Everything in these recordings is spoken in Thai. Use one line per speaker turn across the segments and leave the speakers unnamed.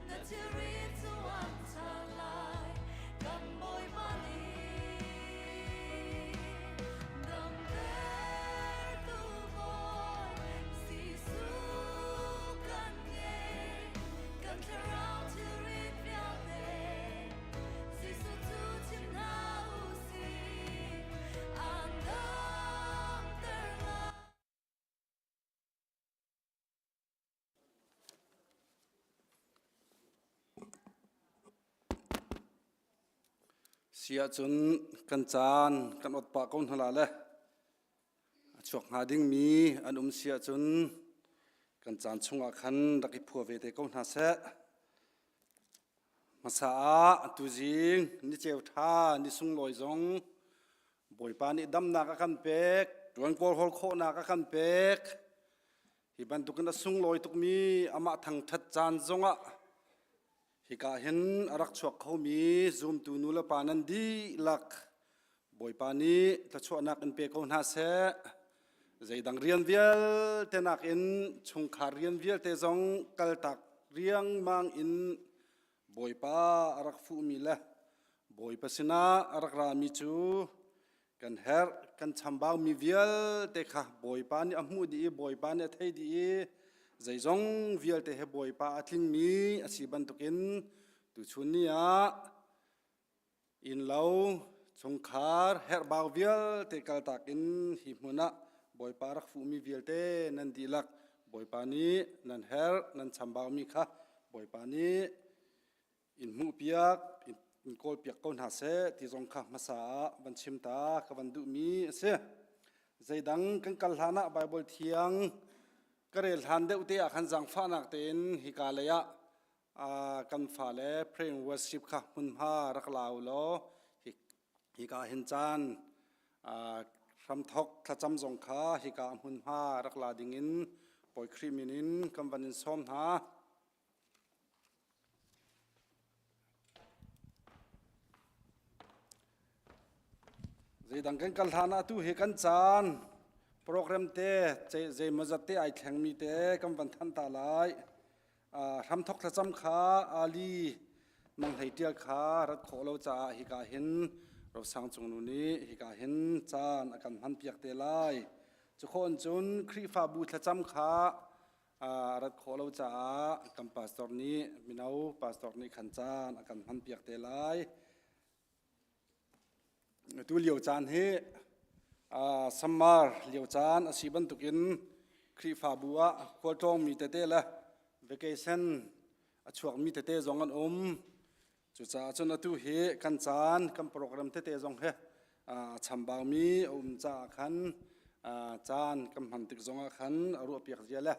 Not to read to one เสียจนกันจานกันอดปากก้นหลาเลยชวกหาดิ้งมีอันเสียจนกันจานชงอาคันดักผัวเวเตก้นหาเสมาสาตุจิงนี่เจ้าท่านี่สุงลอยจงบ่อยปานี่ดำนากันเป็กดวนกอลฮอลโคนากันเป็กฮิบันตุกันสุงลอยตุกมีอามาทางทัดจานจงอ่ะฮิกาเห็นรักชวกเขามีซูมตูนูละปานันดีลักบ่อยปานี้ถ้าชวนักอันเป็กก้นหาเสใจดังเรียนเวียลเตนักอินชงขาเรียนเวียลเตจงกัลตักเรียงมังอินบ่อยป้ารักฟูมีละบ่อยปัสนารักรามีจูกันเฮร์กันชำบาวมีเวียลเตค่ะบ่อยป้านี่อมูดีบ่อยป้านี่ไทยดีใจจงเวียลเตะบ่อยป้าทิ้งมีอาศิบันตุกินตุชุนนี่อะอินเล่าชงขาเฮร์บาวเวียลเตกัลตักอินหิมุนะบ่อยป้ารักฟูมีเวียลเตนันดีลักบ่อยป้านี้นันเฮร์นันชำบาวมีค่ะบ่อยป้านี้อินมูเปียกอินโกลเปียกก้นหาเสที่จงข้ามาสาบันชิมตากับบันดุมีเสใจดังกันกัลหานะไบเบิลเทียงกระเรลหันเดอุเตอขันจังฟ้านักเต็นฮิกาเลยะกันฟ้าเลเพลงวอสิบค่ะมุนพารักลาวโลฮิกาเห็นจานรำทกขจำจงข้าฮิกามุนพารักลาดิงินปอยครีมินินกันบันินส้มหาดังกันกัลฐานะตู้เฮกันจานโปรแกรมเตเจมาจัดเตไอแข่งมีเตกำวันทันตาลายทำทกทจำขาอาลีมังไหเตียขารัดโคเราจะฮิกาเห็นเราสร้างจงนุนี้ฮิกาเห็นจานอาการพันเปียกเตลายจุคนจุนครีฟาบูทจำขารัดโคเราจะกำปาสตอร์นี้มินเอาปาสตอร์นี้ขันจานอาการพันเปียกเตลายตัวเลี้ยวจานเฮสมาร์เลี้ยวจานอาศิบันตุกินครีฟาบัวควอตองมีเตเตละเวกชันช่วงมีเตเตจงกันจุดจ้าจนตัวเฮกันจานกันโปรแกรมเตเตจงเฮชัมบาวมีจ้าขันจานกันหันติกจงขันอรูปเปียกเจียละ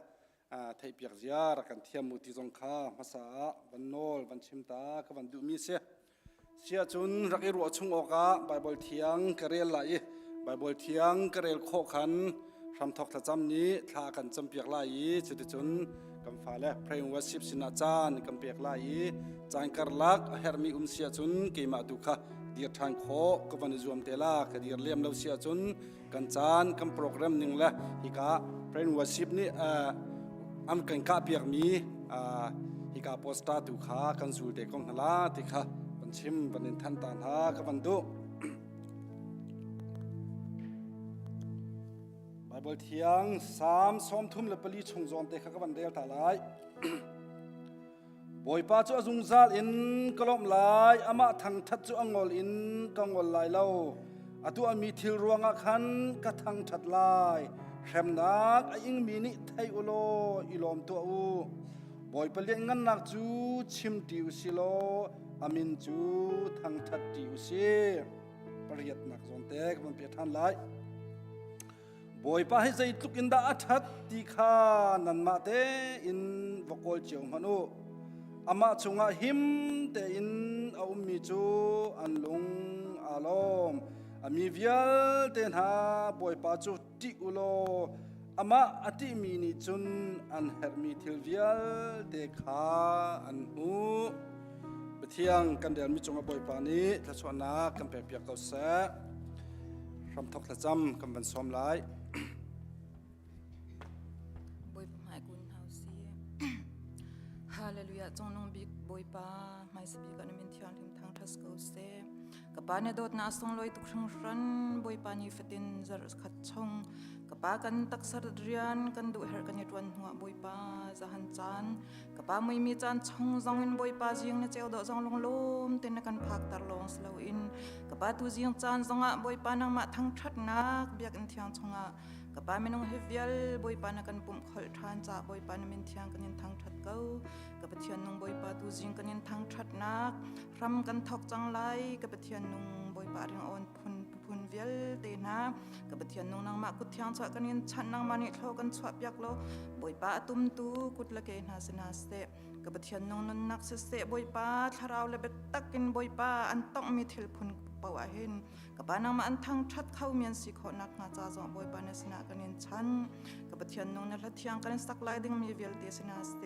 ไทยเปียกเจียรักันเทียมมุติจงข้ามาสาวันโนลวันชิมตากับวันดูมีเสียจุนรักอิรัวชงโอกาไบเบิลเทียงกระเรลไหลไบเบิลเทียงกระเรลโคขันทำทอกทจำนี้ทากันจำเปียกไหลจุนกำฟ้าและเพลงวัชิบสินาจานกำเปียกไหลจานกระลักเฮร์มีเสียจุนเกมาดุค่ะเดียร์ทางโคกับวันจวมเตล่าคดีเลี้ยมเราเสียจุนกันจานกำโปรแกรมหนึ่งละฮิกาเพลงวัชิบนี้อันกันกาเปียกมีฮิกาโพสต์ตุค่ะกันสูเด็กของนาลาติค่ะชิมบันทันตานหากับบันดุไบเบิลเทียง3 ทุ่มและปลีชงจอนเตะกับบันเดลตาลายบ่อยป้าจ้าจุงซาลอินกลมลายอามาทางทัดจ้างอลอินกังวลลายเล่าอตัวมีทิลรวงขันกระทังทัดลายแคมนักอิงมีนิไทยอุโลอิลอมตัวอูบ่อยเปลี่ยนงันนักจูชิมติวสิโลอามินจูทางทัดติวเสียประหยัดนักจนเตกมันเปียทันไลบ่อยป้าให้ใจตุกินดาทัดติขานันมาเตอินวกอลเจียวมนุอามาชงอาหิมเตอินเอามีจูอันลงอารมอามีเวียลเตนหาบ่อยป้าจูติอุโลอามาอติมีนิจุนอันเฮร์มีทิลเวียลเตขาอันหูเที่ยงกันเดือนมิจงบ่อยปานี้ถ้าชวนนักกันเปียกเกาเสะรำทกทจำกันเป็นซ้อมไล่
บ่อยหมายกุนเฮาเสียฮาเลลูยาจงนงบิกบ่อยปาไม่สบิกันมินเทียนทิมทางทัสเกาเสะกับปาเนโดดนาสงลอยตุกครั้งรันบ่อยปานีฟตินจารุสขัดชงกับปากันตักสารเรียนกันดูเฮร์กันยดวันหัวบ่อยปาจะหันจานกับปาไม่มีจานชงจงอินบ่อยปาจิงเนเจ้าดอกจงลงลมเต้นกันพักตาลงสลาวอินกับปาตูจิงจานจงอ่ะบ่อยปานังมาทั้งชัดนักเบียกอินเทียงชงอ่ะกับปาไม่นงเฮฟเวลบ่อยปานักันปุ่มขอลทานจากบ่อยปานมินเทียงกันยินทั้งชัดเก้ากับเทียนนงบ่อยปาตูจิงกันยินทั้งชัดนักร รำกันทอกจังไรกับเทียนนุ่งบอยปาเรียงอ่อนพุนเวลเตนะกับเทียนนุ่งนางมากุดเทียงสวะกันยันชันนางมานิโลกันสวบยักโลบอยปาตุ้มตูกุดละเกนาสนาเสกับเทียนนุ่งนันนักเสบอยปาทาราวเลเบตักกินบอยปาอันต้องมีเทลพุนปาวะเห็นกับบ้านนางมาอันทั้งชัดเข้าเมียนสิขอนักงาจ้าจงบอยปาเนสนากันยันชันกับเทียนนุ่งนั่นละเทียงกันสักลายดึงมีเวลเตสนาเส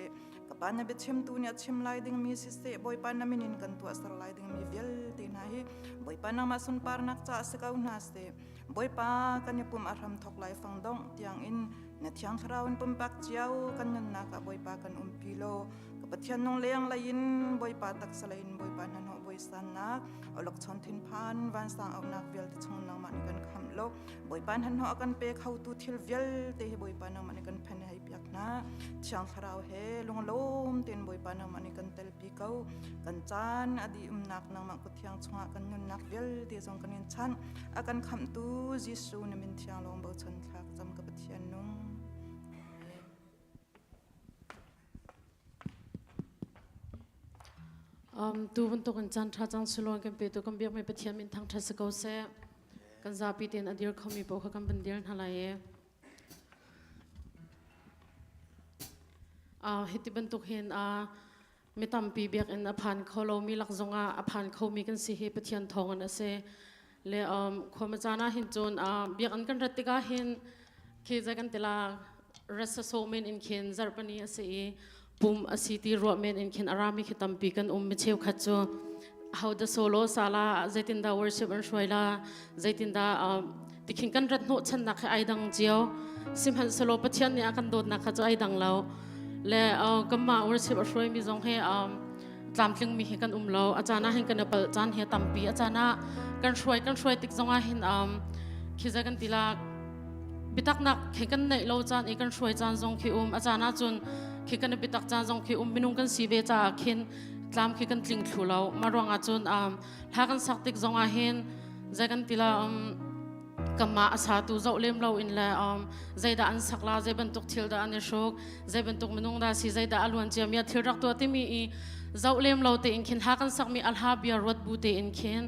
กับบ้านนั้นเบ็ดชิมตูเนี่ยชิมลายดึงมีสิเสบอยปานามินินกันตัวสลายดึงมีเวลเตนะฮีบอยปานางมาสุนปาร์นักจ้าสกาวนาเสบอยปากันยปุ่มอารมทอกลายฟังดงเตียงอินเนเทียงคราวน์ปุ่มปักเจียวกันยันนักบอยปากันพิโลกับเทียนนงเลี้ยงลายินบอยปาตักสลายบอยปานันหอบอยสันนักเอาหลักชนทินพานวันสังเอานักเวลที่ชงนางมันกันคำโลบอยปานันหอกันเปเข้าตูทิลเวลเตบอยปานางมันกันเพนให้เปียกนะเทียงคราวเฮลงลมเตียนบอยปานางมันกันเตลปีเก้ากันจานอดีนักนางมันก็เทียงชงกันยันนักเวลที่จงกันยันชันอากันคำตูจิสูนมินเทียงลงเบาชนทักจำกับเทียนนง
ดูวันตกันจันทราจังสุลอนกันเปตุกันเบียกไม่ปะเทียนมินทางทัศกเสกันซาปีเตียนอดีรเขามีโปขกันบันเดียนอะไรฮิติบันตุกเห็นไม่ตามปีเบียกอินอภันเขาเรามีหลักจงอภันเขามีกันสิเหปะเทียนทองอันเสเลยความจานาหินจนเบียกอันกันรัติกาเห็นเคจะกันเตลารัสโซเมนอินเคนจารปนีเสปุ่มอาศิติรัวเมนอินเคนอารามิขิตัมปีกันมิเชลขัดจูเฮาเดโซโลซาลาใจตินดาเวอร์ชิปอันช่วยลาใจตินดาติขิงกันรัดโนชันนักไอดังเจียวสิมหันสโลปะเทียนเนี่ยกันโดดนักขัดจูไอดังเราและกัมมาเวอร์ชิปอันช่วยมีจงให้ตามถึงมีเหกันเราอาจารย์น่ะเห็นกันเปิดจานเฮตัมปีอาจารย์น่ะกันช่วยติกจงอาเห็นคิดจะกันติลาบิตักนักเห็นกันในเราจานอีกันช่วยจานจงคิอาจารย์น่ะจนคิดกันบิตักจานจงคิมินุงกันสีเบจ่าเข็นตามคิดกันติงถูเรามารวงอาจนถ้ากันสักติกจงอาเห็นใจกันติลากัมมาอาสาตูเจ้าเลี้ยมเราอินละใจด่าอันสักลาใจบรรทุกทิลด่าอันโชกใจบรรทุกมินุงด่าสีใจด่าอลวนเจียมยาทิลรักตัวที่มีเจ้าเลี้ยมเราเตอินเข็นถ้ากันสักมีอัลฮาบียรวดบูเตอินเข็น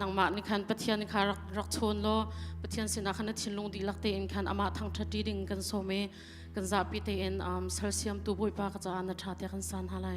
นางมาในขันปะเทียนในขันรักชนโลปะเทียนสินะขันทิลลงดีลักเตอินขันอามาทางทัดดีดิ่งกันโซเมกันจะปีเตอินเซลเซียมตูบุยปากจะอันทัดเตกันสันฮาไล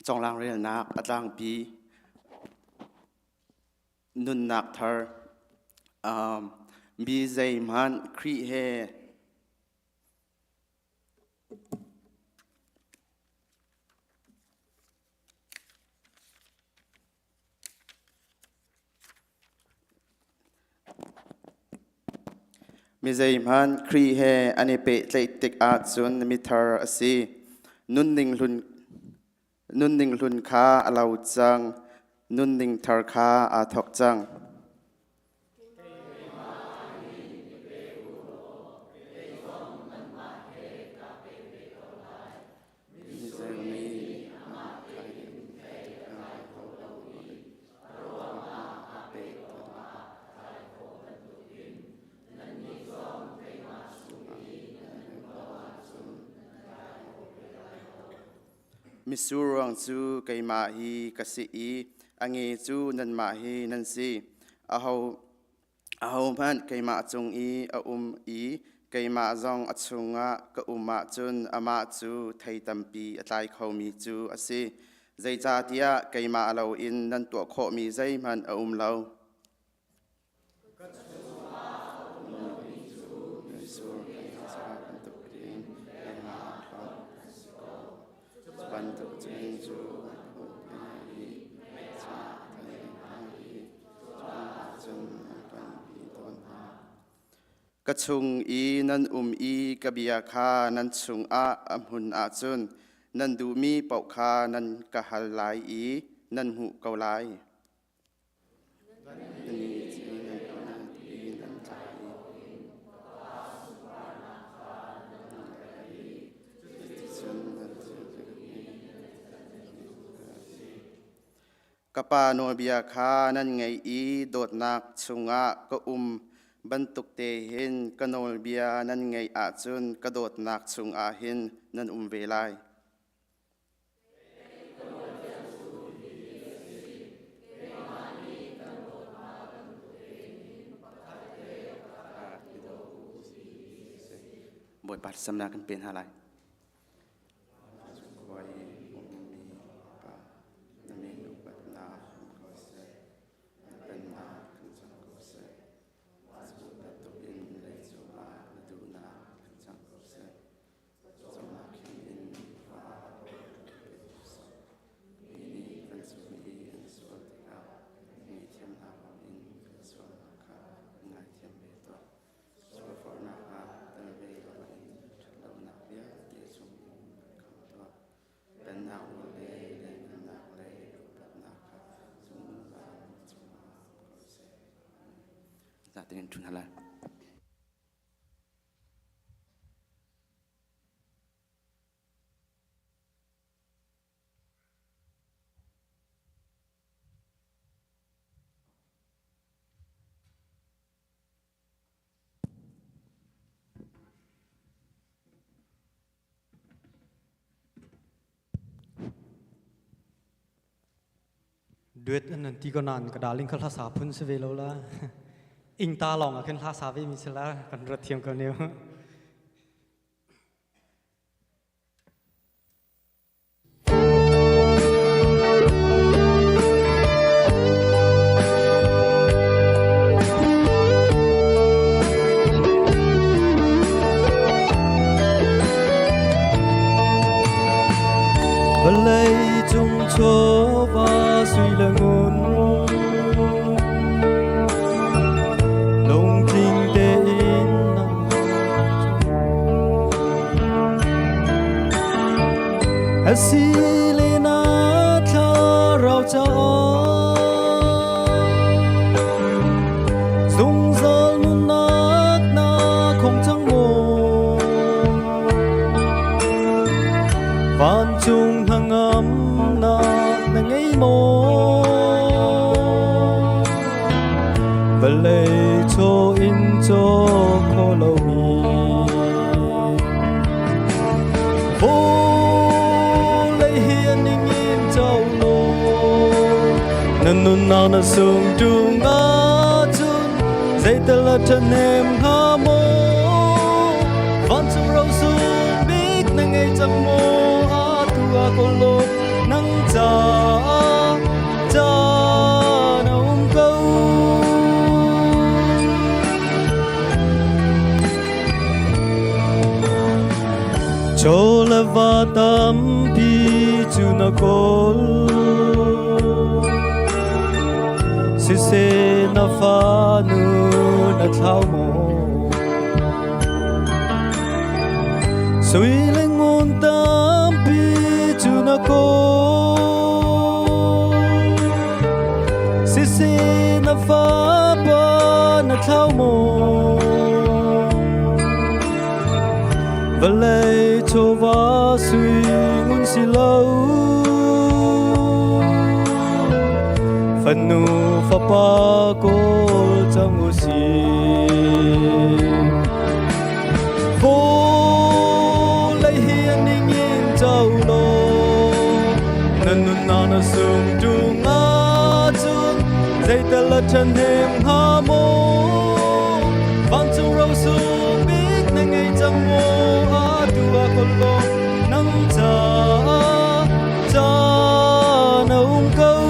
trong lang rel nak atlang pi nun nak thar bi zai man kri he mi zai man kri he ani pe tlai tik a chun mi thar asi nun ning hlun kha alau chang nun ning thar kha a thok chang Misurang chu kay mahi kasi angi chu nan mahi nan si aho man kay ma chung i kay ma zong achunga ka uma chun ama chu thai tampi atlai khomi chu asi zai cha tia kay ma lo in nan to kho mi zai man lo ka chung i nan i ka bia kha nan chung a amhun a chun nan du mi pau kha nan ka hal lai i nan hu kau lai kapa no bia kha nan ngai i dot nak chunga ka bantuk te hin kanol bia nan ngai a chun ka dot nak chung a hin nan ve lai boi pat samna kan pen halai dengan tun halal
duet nanti konan kadaling kal hasa pun sevelola ing ta long akan hasa ve misala kan rathiam kaneu
balai chung cho va suy la ngun long ting te in asilina tha rao cha dung zal nun nak na không chẳng mo van chung hang am na ngay mô và lệ cho in cho khó lâu mi vô lấy hiền in in châu lô nên nun nào na sung trung ngã chun dây tơ là chân em ha mô van chung rau sung biết na ngay chẳng mô a tu a cô lô nắng cha cha na câu cho là va tâm pi chu na col se na fa nu na thao mo sui lên ngôn tâm pi chu na col se na fa ba na thao mo và lấy cho va suy ngôn si lâu phần nu pha pa cô trong ngô si vô lấy hiền ninh yên châu lô nên nun na na sung trung ngã chun dây ta lật chân hem ha mô vang chung râu sung biết nên ngày chẳng mô a tua con lô nắng cha cha nấu câu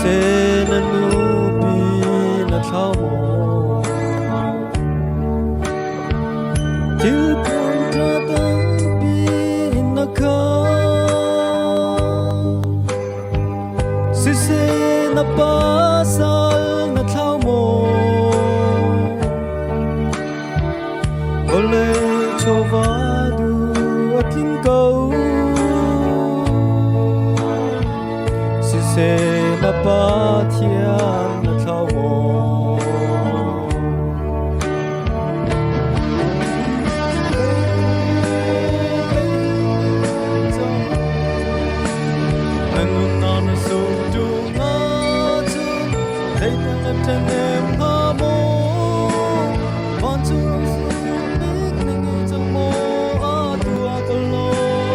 se na nu pi na thao mo til pun tra tan pi na ka se na pa sal na thao mo ole cho va du atin câu se na pa thiam na thao mo nan na na so du na chu dei ta na tan em ha mo van chu su big ning chang mo a tu a ko lo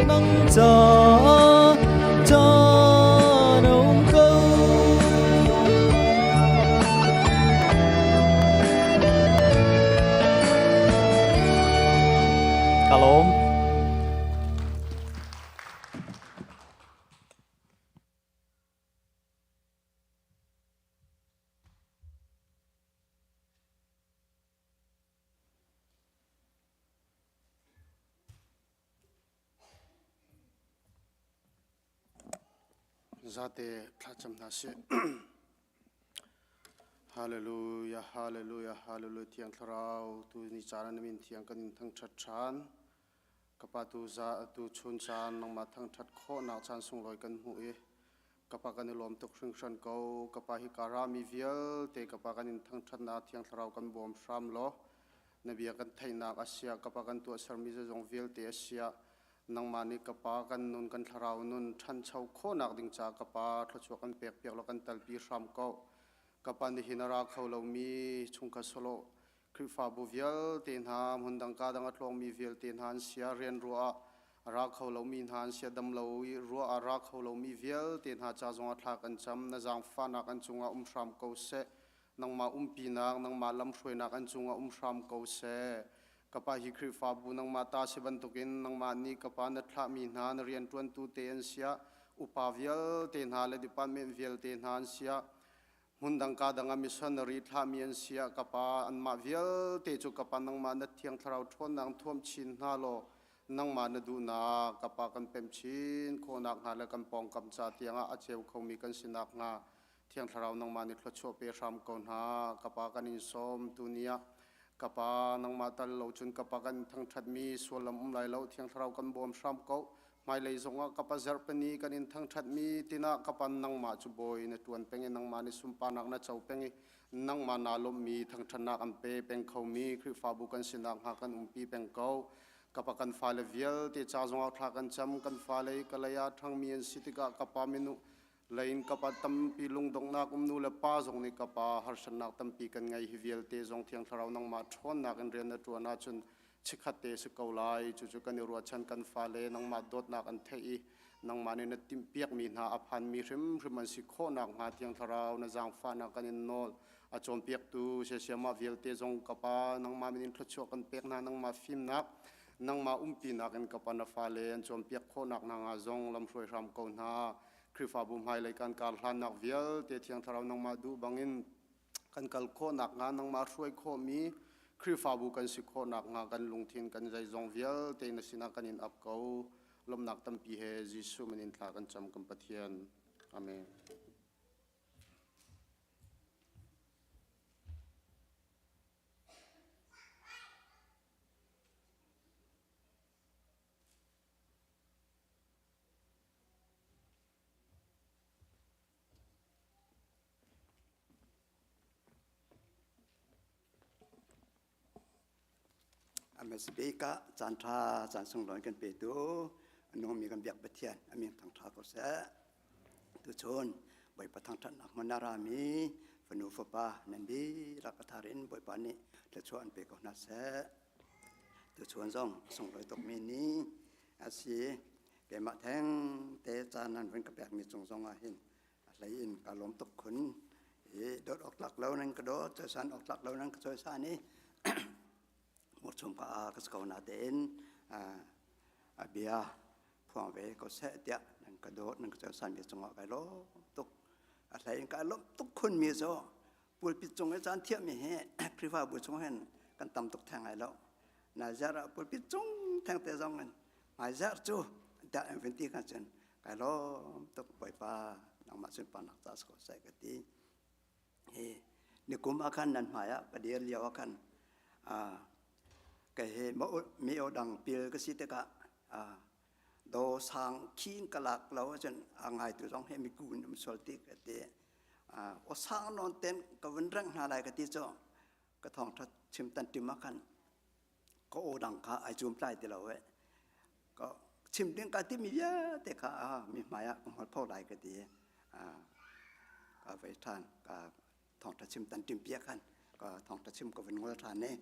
nang cha cha Shalom.
Zate thacham na se Hallelujah hallelujah hallelujah thiang tharau tu ni charan min thiang kan thang that chan kapa tu za tu chun chan nang ma thang that kho na chan sung loi kan hu e kapa kan lom tok hring hran ko kapa hi kara mi vial te kapa kan thang that na thiang tharau kan bom shram lo nabia kan thaina asia kapa kan tu sarmi za jong vial te asia nang mani kapa kan nun kan tharau nun than chau kho nak ding cha kapa thlo kan pek pek lo kan talpi shram ko kapa ni hinara kholo mi chungka solo krifa bu vial ten ha hundang ka dang atlong mi vial ten han sia rian ruwa ra kholo mi han sia dam lo ruwa ra kholo mi vial ten ha cha zonga thla kan cham na jang fa na kan chunga shram ko se nang ma pi nak nang ma lam hroi na kan chunga shram ko se kapa hi krifa bu nang ma ta se ban tukin nang ma ni kapa na thla mi na na rian tuan tu te an sia upa vial ten ha le department vial ten han sia Mundang ka danga missionary thamian sia kapa anma vial te chu kapa nang ma na thiang tharau thon nang thom chin na lo nang ma na du na kapa kan pem chin kho nak ha la kan pong kam cha tianga a cheu khomi kan sinak nga thiang tharau nang ma ni thlo cho pe ram kon ha kapa kan in som tunia kapa nang ma tal lo chun kapa kan thang that mi solam lai lo thiang tharau kan bom sham ko
mai lei zonga kapazar pani kanin thang that mi tina kapan nang ma chu boy na tuan penge nang ma ni sumpa nak na chau penge nang ma na lom mi thang thana kan pe peng khau mi khri fa bu kan sinak ha kan umpi peng kau kapakan fa le vial te cha zonga thla kan cham kan fa le kalaya thang mi en sitika kapa minu lain kapa tampi lungdong na kumnu le pa zong ni kapa harsan nak tampi kan ngai hi vial te zong thiang tharau nang ma thon nak an ren na tuana chun chikhate se kaulai chu chu kan ru chan kan fa le nang ma dot nak an thei nang ma ne na tim piak mi na aphan mi hrim hrim an si kho nak nga tiang tharau na jang fa na kan in nol a chom piak tu se se ma vial te zong kapa nang ma min thlo kan pek na nang ma phim nak nang ma umpi nak an kapa na fa le an chom piak kho nak na nga zong lam hroi ram ko na khrifa bum hai lai kan kal hlan nak vial te thiang tharau nang ma du bangin kan kal kho nak nga nang ma hroi kho mi khrifa bu kan si kho nak nga kan lungthin kan jai zong vial te na sina kan in up ko lom nak tam pi he jisu manin thla kan cham kam pathian amen
Amesbeka jantra jansung loi kan pe tu anong mi kan biak pathian aming thang tha ko se tu chon boi patang that nak manara mi fanu fopa nan bi rakatharin boi pa ni le chuan pe ko na se tu chon zong sung loi tok mi ni asi ke ma theng te chanan wen ka pek mi chung zong a hin lai in ka lom tok khun e dot ok lak lo nan ka do cha san ok lak lo nan ka choi sa ni một số các câu nói đến bia phong về có sẽ tiệt nên cái đó nên cái sản phẩm trong họ cái đó tục thấy cái đó tục khôn mi rồi buổi bị trong cái sản thiệp mi hết priva buổi trong hen cái tầm tục thang này đó là ra là buổi bị trong thang tê trong này mà ra chú đã em phân tích cái đó tục bởi ba nằm mặt trên bàn học ta có sẽ cái tí nếu cũng akan nan maya pada dia akan cái mẫu miêu đằng bìa cái gì thế cả đồ sang kín cái lạc lâu chân ngày từ trong hem cuốn một số tiết cái thế ở sang non tên cái vấn răng hà lại cái tí cho cái thằng thật chim tan tim mắc ăn có ô đằng cả ai chùm lại thì lâu ấy có chim tiếng cái tí mi ya thế cả mi maya cũng học phô lại cái tí cái vậy than cái thằng thật chim tan tim bia khăn cái thằng thật chim cái vấn ngôi than này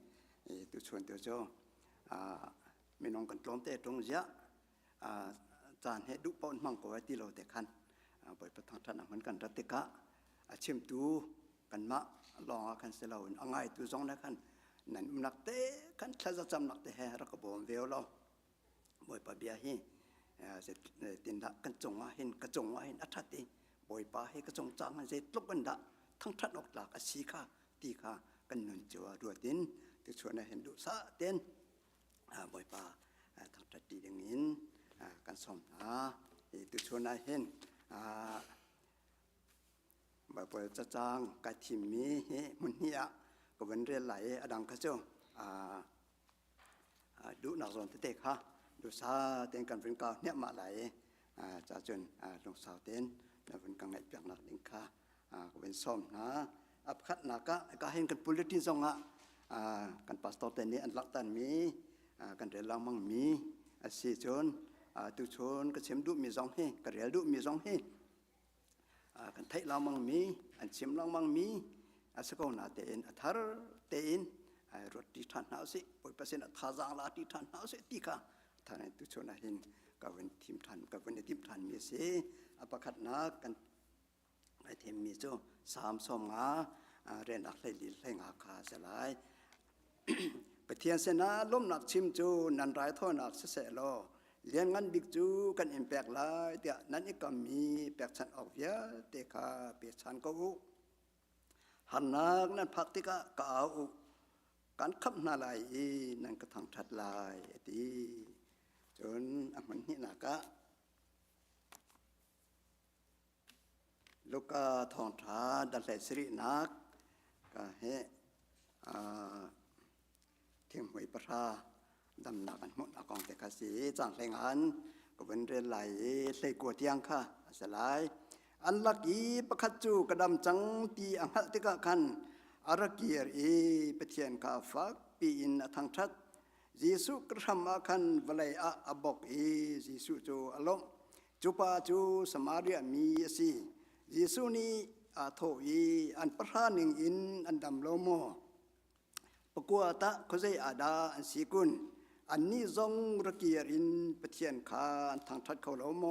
tu chuan tu cho mình nong kan tlom te tong ja chan he du pon mang ko ti lo te khan boi patang than man kan rat te ka chim tu kan ma lo kan se lo angai tu zong na khan nan nak te kan thaza cham nak te he ra ko bom veo lo boi pa bia hi se tin da kan chong a hin ka chong a hin athati boi pa he ka chong chang se tlop ban da thang that ok la ka si kha ti kha kan nun chwa ru tin tu chuan na hen du sa ten boi pa thang that ti ding in kan som na tu chuan na hen ba poi cha chang ka thim mi he mun hiya ko ven re lai adang ka cho du na zon te kha du sa ten kan ven ka ne ma lai cha chun long sao ten na ven ka ngai pyak nak ding kha ko ven som na ap khat na ka hen kan politin song kan pastor ten ni an lak tan mi kan re lang mang mi si chon tu chon ka chem du mi zong he ka rel du mi zong he kan thai lang mang mi an chem lang mang mi asako na te in athar te in rot ti than na si poi pasen tha jang la ti than na se ti ka than tu chon na hin ka ven tim than ka ven tim than mi se apakhat na kan ai them mi cho sam som nga re nak lai li lai nga kha se lai pathian se na lom nak chim chu nan rai tho nak se se lo lian ngan big chu kan impact lai tia nan ikam mi pek chan ok ya te kha pe chan ko u han nak nan phak ti ka au kan khap na lai nan ka thang that lai ti chon aman hi na ka Luka thong tha dan lai sri nak ka he thiam hoi pra dam na kan mon akong te ka si chang leng an ก็เป็นเรียนไหลเลยกวดยังค่ะสลายอันลักอีประคัดจูกระดำจังตีอังหัติกะคันอารักเกียร์เปเทียนกาฟักปีอินทางทัดยิสุกระทำอาคันวลัยอาบอกยิสุจูอลมจูปาจูสมาเรียมีสิยิสุนีอาโทอันประหานิงอินอันดำโลโมปกัวตะเขาใจอาดาอันสีกุลอันนี้จงระเกียรินเปเทียนคาทางทัดเขาโลโม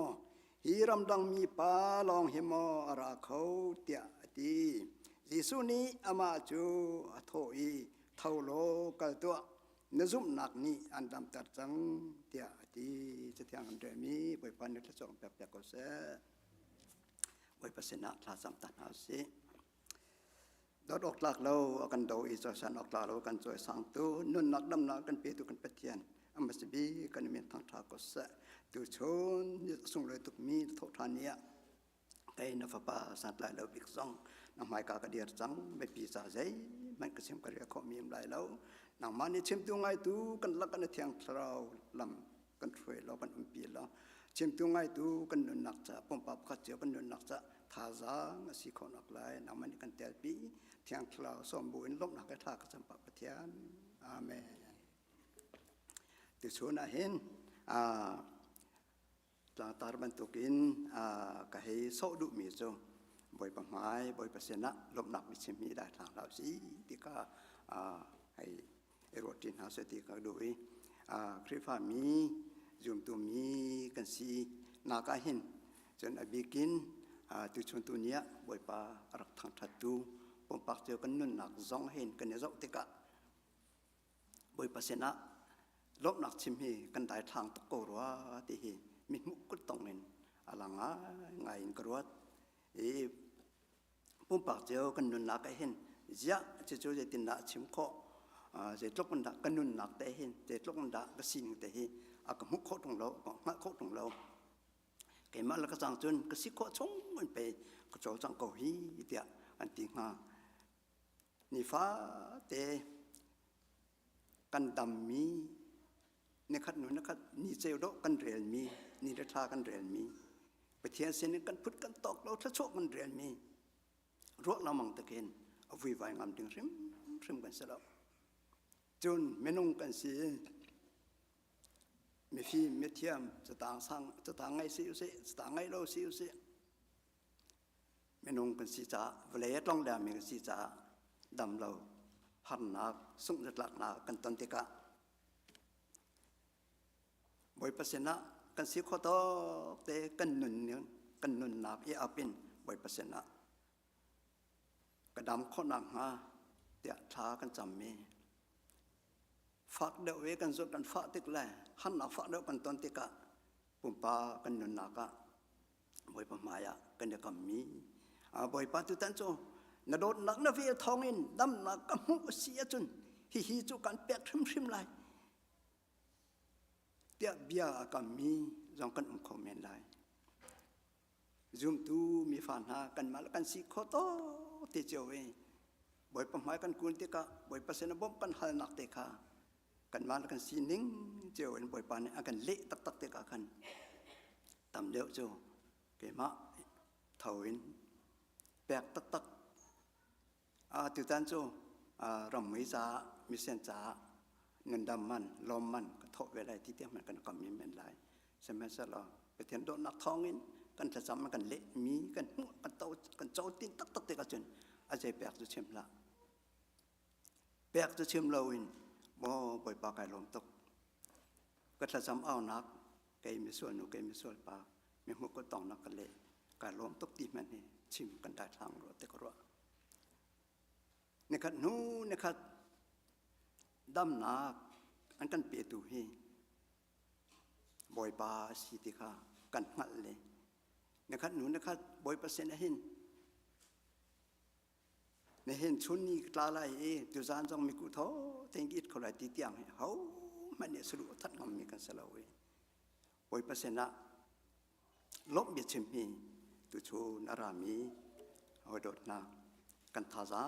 ฮีรำดังมีปาลองเฮโมอาราเขาเตียตียิสุนีอามาจูอาโทเท่าโลกัลตัวนซุมหนักนี้อันดำตัดจังเตียตีจะเทียงอันเดมีไปปันนึกจะส่งแบบก็เสไปปัสนาทาสัมตันหาสิดอดออกหลักเรากันโดอีจอสันออกหลักเรากันจอยสังตูนุ่นนักดำนักกันเปียตุกันเปเทียนอัมบสบีกันมีทางทาก็เสตูชนส่งเลยตุกมีทศทานีไกนฟปาสันไลเราบิกซองนำหมายกากระเดียร์จังไม่ปีศาจใจมันก็เชื่อมกันเรียกเขามีมลายเรานางมันนี่เชื่อมตัวไงตูกันลักกันเทียงเราลำกันช่วยเรากันปีเราเชื่อมตัวไงตูกันนุนนักจะปมปับขัดเจียวกันนุนนักจะทาจางสิคนออกลายนางมันนี่กันเตลปีเทียงเราสมบูรณ์ลบหนักกระทากสัมปะเทียนอาเมนติชวนเห็นหลังตาบันตุกินก็ให้โซดุมีโจบ่อยปังไม้บ่อยเปอร์เซ็นต์นะลบหนักมิชิมีได้ทางเราสิที่ก็ให้เอโรตินหาสติก็ดูคริฟ้ามีจุ่มตัวมีกันสีนาคาหินจนอบิกินตุชนตัวเนี้ยบ่อยปารักทางทัดตูปมปักเจอกันนุ่นหนักซองเห็นกันเนี่ยเจ้าติกะบ่อยเปอร์เซ็นต์นะลบหนักชิมีกันได้ทางตะโกรัวที่มีมุกก็ต้องเงินอะไรไงกรวดปุ่มปากเจ้ากันนุนนักเห็นจะจะตินนักชิมข้อจะตกกันดักกันนุนนักแต่เห็นจะตกกันดักก็สิ่งแต่เห็นอากมุกข้อตรงเราหักข้อตรงเราเกี่ยมาแล้วก็จังจนก็สิข้อชงมันไปก็จะจังเกาหีเดียอันติงานี่ฟ้าเตกันดำมีนี่ขัดหนุนนะครับนี่เจลโดกันเรียนมีนี่รัฐากันเรียนมีไปเทียนเส้นกันพุทธกันตอกเราถ้าโชคกันเรียนมีรัวเรามังตะเคนเอาวิวายงามดึงริมกันเสร็จแล้วจนไม่นุ่งกันสิไม่ฟีไม่เทียมจะต่างสังจะต่างไงสิวสิจะต่างไงเราสิวสิไม่นุ่งกันสิจ้าเวลาต้องแดมมีกันสิจ้าดำเราหันนักสุ่งจัดหลักนักกันตันติกะบ่อยเปอร์เซ็นต์นะกันสิข้อต่อเตกันนุนเนี่ยกันนุนนักอาเป็นบ่อยเปอร์เซ็นต์นะกระดำข้อหนักฮะเตะช้ากันจำมีฝักเดียวกันสุดกันฝักติกแหล่หันนักฝักเดียวกันตอนติกะปุ่มปากันนุนนักะบ่อยประมาณกันเดียวกันมีบ่อยปาตุตันโจนโดนนักนวีทองอินดำนักกับมุกเสียจนฮิจูกันเปียกริมไหลเตียเบียกันมีจงกันคอมเมนต์ได้จุ่มตูมีฝันหากันมาแล้วกันสิข้อโตติเจวิบ่อยประมาณกันกุนติกะบ่อยเปอร์เซ็นต์บ่มกันหันนักเตะกันมาแล้วกันสินิ่งเจวิบ่อยปานนี้กันเละตักเตะกันตำเดียวโจเกมะเท่าอินแปกตักติวตันโจรำมิจ้ามิเซนจ้าเงินดำมันลมมันก็ทบเวลาที่เตี้ยมันกันก็มีเมนไลใช่ไหมสลอไปเทียนโดนนักท้องอินกันจะจำมันกันเละมีกันหัวกันโตกันโจตินตักเตะกันจนอาจจะแปลกจะเชื่อมละแปลกจะเชื่อมเราอินบ่ปล่อยปลาไก่ลมตกก็จะจำเอานักไก่มีส่วนหนูไก่มีส่วนปลามีหัวก็ต้องนักกันเละไก่ลมตกตีมันนี่ชิมกันได้ทางรถแต่ก็รัวนะครับนู้นะครับดำนักอันกันเปียตูฮีบ่อยปลาสิติค่ะกันหัดเลยนะครับหนูนะครับบ่อยเปอร์เซ็นต์เห็นในเห็นชุนนี้กลาไลตัวจานจงมีกุโธเทงกิดเขาไหลตีเตียงให้เขามันเนี่ยสรุปทัดงำมีกันสลายบ่อยเปอร์เซ็นต์ละลบเบียดชิมฮีตัวชูนารามีเอาโดดนากันทาซา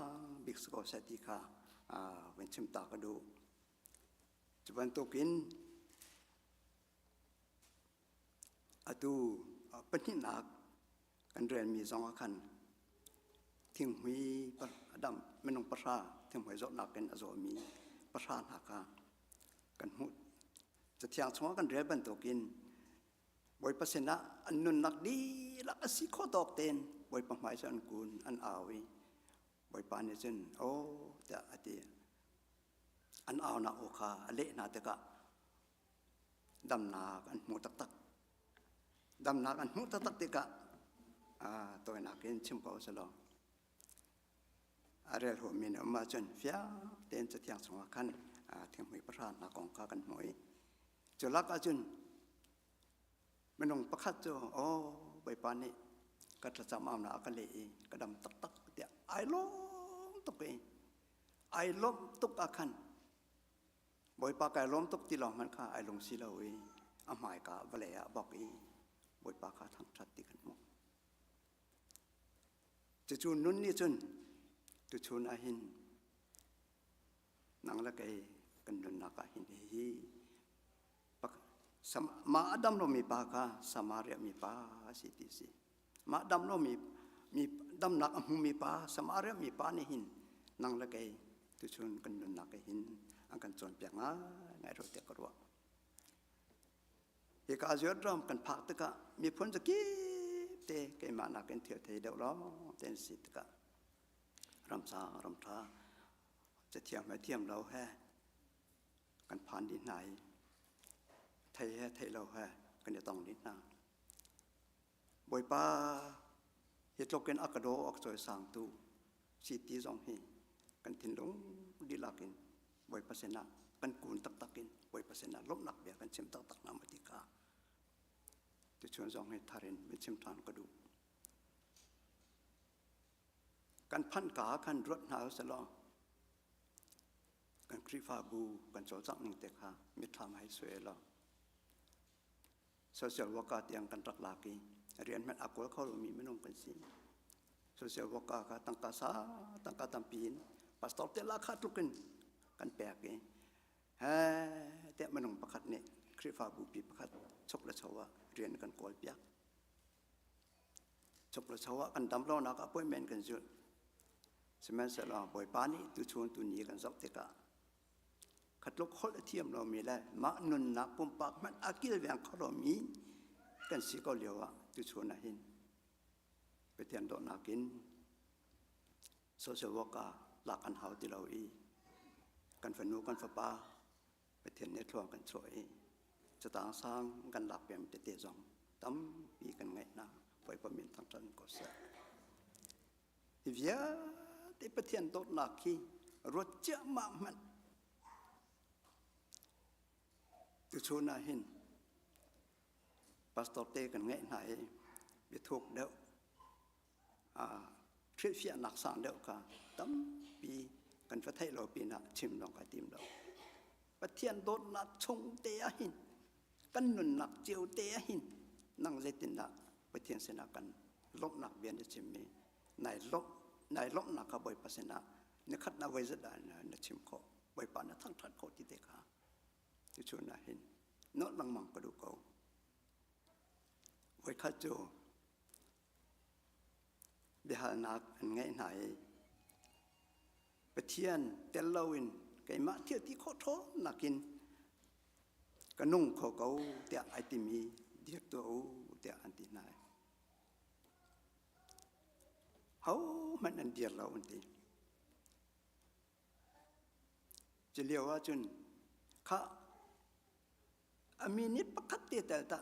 บิกสโกเซติค่ะเว้นชิมตากระดูจุบันตุกิน atu penin nak kan ren mi zong akan ting hui adam menung pasha ting hui zot nak kan azo mi pasha haka kan huจะเที่ยงช่วงกันเรียบันตกินบอยปัสนะอันนุนนักดีลักสิข้อตอกเตนบอยปังหมายสันกุลอันอาวีบอยปานเนี่ยจนโอ้จะอดีอันเอาหน้าโอคาเละนาเตกะดำนากันหูตักตักดำนากันหูตักตักเตกะตัวนักเรียนชิมเขาสลองอะไรหัวมีนมาจนเฟี้ยเต้นจะเที่ยงช่วงกันเที่ยงหวยประธานนักกองข้ากันหวยจุลักอาจุนมันงประคัดโจโอ้ใบปานนี้ก็จะจำอำนาจกันเลยก็ดำตักตักเดียไอ้ล้มตุกเองไอ้ล้มตุกอาคันใบปากไอ้ล้มตุกที่หลองมันข้าไอ้ลงสิเราเองอาหมายกะวะเลยอะบอกอีใบปากข้าทั้งชัดติกันหมดจะจูนนุ่นนี่จุนจะจูนอาหินนังละไกกันนุนนักอาหินฮีมาดำโนมีปากาสมาเรียมีปาสิติสิมาดำโนมีดำนักมุมีปาสมาเรียมีปานี่หินนังละไกตุชนกันนุนนักหินอังกันจนเปียงไงรถเตกรัวเอกอาเซียดรอมกันพักตะกะมีพ้นจะกี้เตะไกมานักกันเถียวเทเดวล้อเต้นสิตะกะรำซารำท่าจะเทียมไม่เทียมเราแห่กันผ่านดินไหนไทยเราแห่กันจะต้องดินนาบอยป้าเหตุโลกันอักโดอักจอยสางตูสิตีสองเฮกันทิ้งลงดีลักินบอยปัสนากันกูนตักตักินบอยปัสนาลบหนักเบียกันเชื่อมตักตักนามาติกาจะชวนสองให้ทารินเป็นเชื่อมทานกระดูกกันพันกากันรถหนาวสลอกันครีฟาบูกันโจจักหนึ่งเตะค่ะมิตรทำให้สวยแล้วโซเชียลวอกาเตียงกันรักลากีเรียนแม่อักวลเขามีไม่นุ่งกันสิโซเชียลวอกากันตั้งกาซาตั้งกาตัมปีนปัสตอลเตลาขาดทุกันกันแปลกเองเฮ้แต่ไม่นุ่งประคัดเนี่ยครีฟาบูปีประคัดชกและชาวเรียนกันกอลเปียกชกและชาวกันดำเล่านักอภัยแมนกันจุดสมัยเสลาบ่อยปานี้ตุชวนตุนีกันสักเตกะขัดลกขดเทียมเรามีแล้วมานุนนักปุ่มปากมันอากิลเวียงเขาเรามีกันสิก็เลียวอ่ะตุชวนน่ะเห็นไปเทียนโดนนักกินโซเชียลวอกาหลักอันหาวที่เราอีกันฝันนูกันฟ้าป้าไปเทียนเนทวงกันสวยจะต่างสร้างกันหลับแบบเตะๆสองตั้มปีกันไงนะไปประมินทั้งจันก็เสียฮิวย่าที่ประเทศโตนักขี้รถเจ้ามามันตุชนาหินปัสตอเตกันไงไหนไปถูกเดาทริปเสียหนักสานเดาค่ะตั้มปีกันประเทศเราปีน่ะชิมลองกันติมเราประเทศโตนักชงเตะหินกันนุนนักเจียวเตะหินนั่งเจตินละประเทศเสนากันลบหนักเบียนจะชิมมีในลบนักขบอยปัสนาในขัดนาไว้จะได้ในชิมเขาบอยปานะทั้งทัดเขาที่เด็กค่ะที่ชวนน่ะเห็นนอลังมังกระดูกเขาไว้ข้าโจเบียนักอันไงไหนไปเทียนเตลลาวินไก่มาเที่ยวที่โคโทนักกินกระนุ่งเขาเตะไอติมีเดียกตัวเตะอันตีนายเขามันอันเดียร์เราอันตีจะเรียกว่าจนข้าอามีนิดประคัตเตะแต่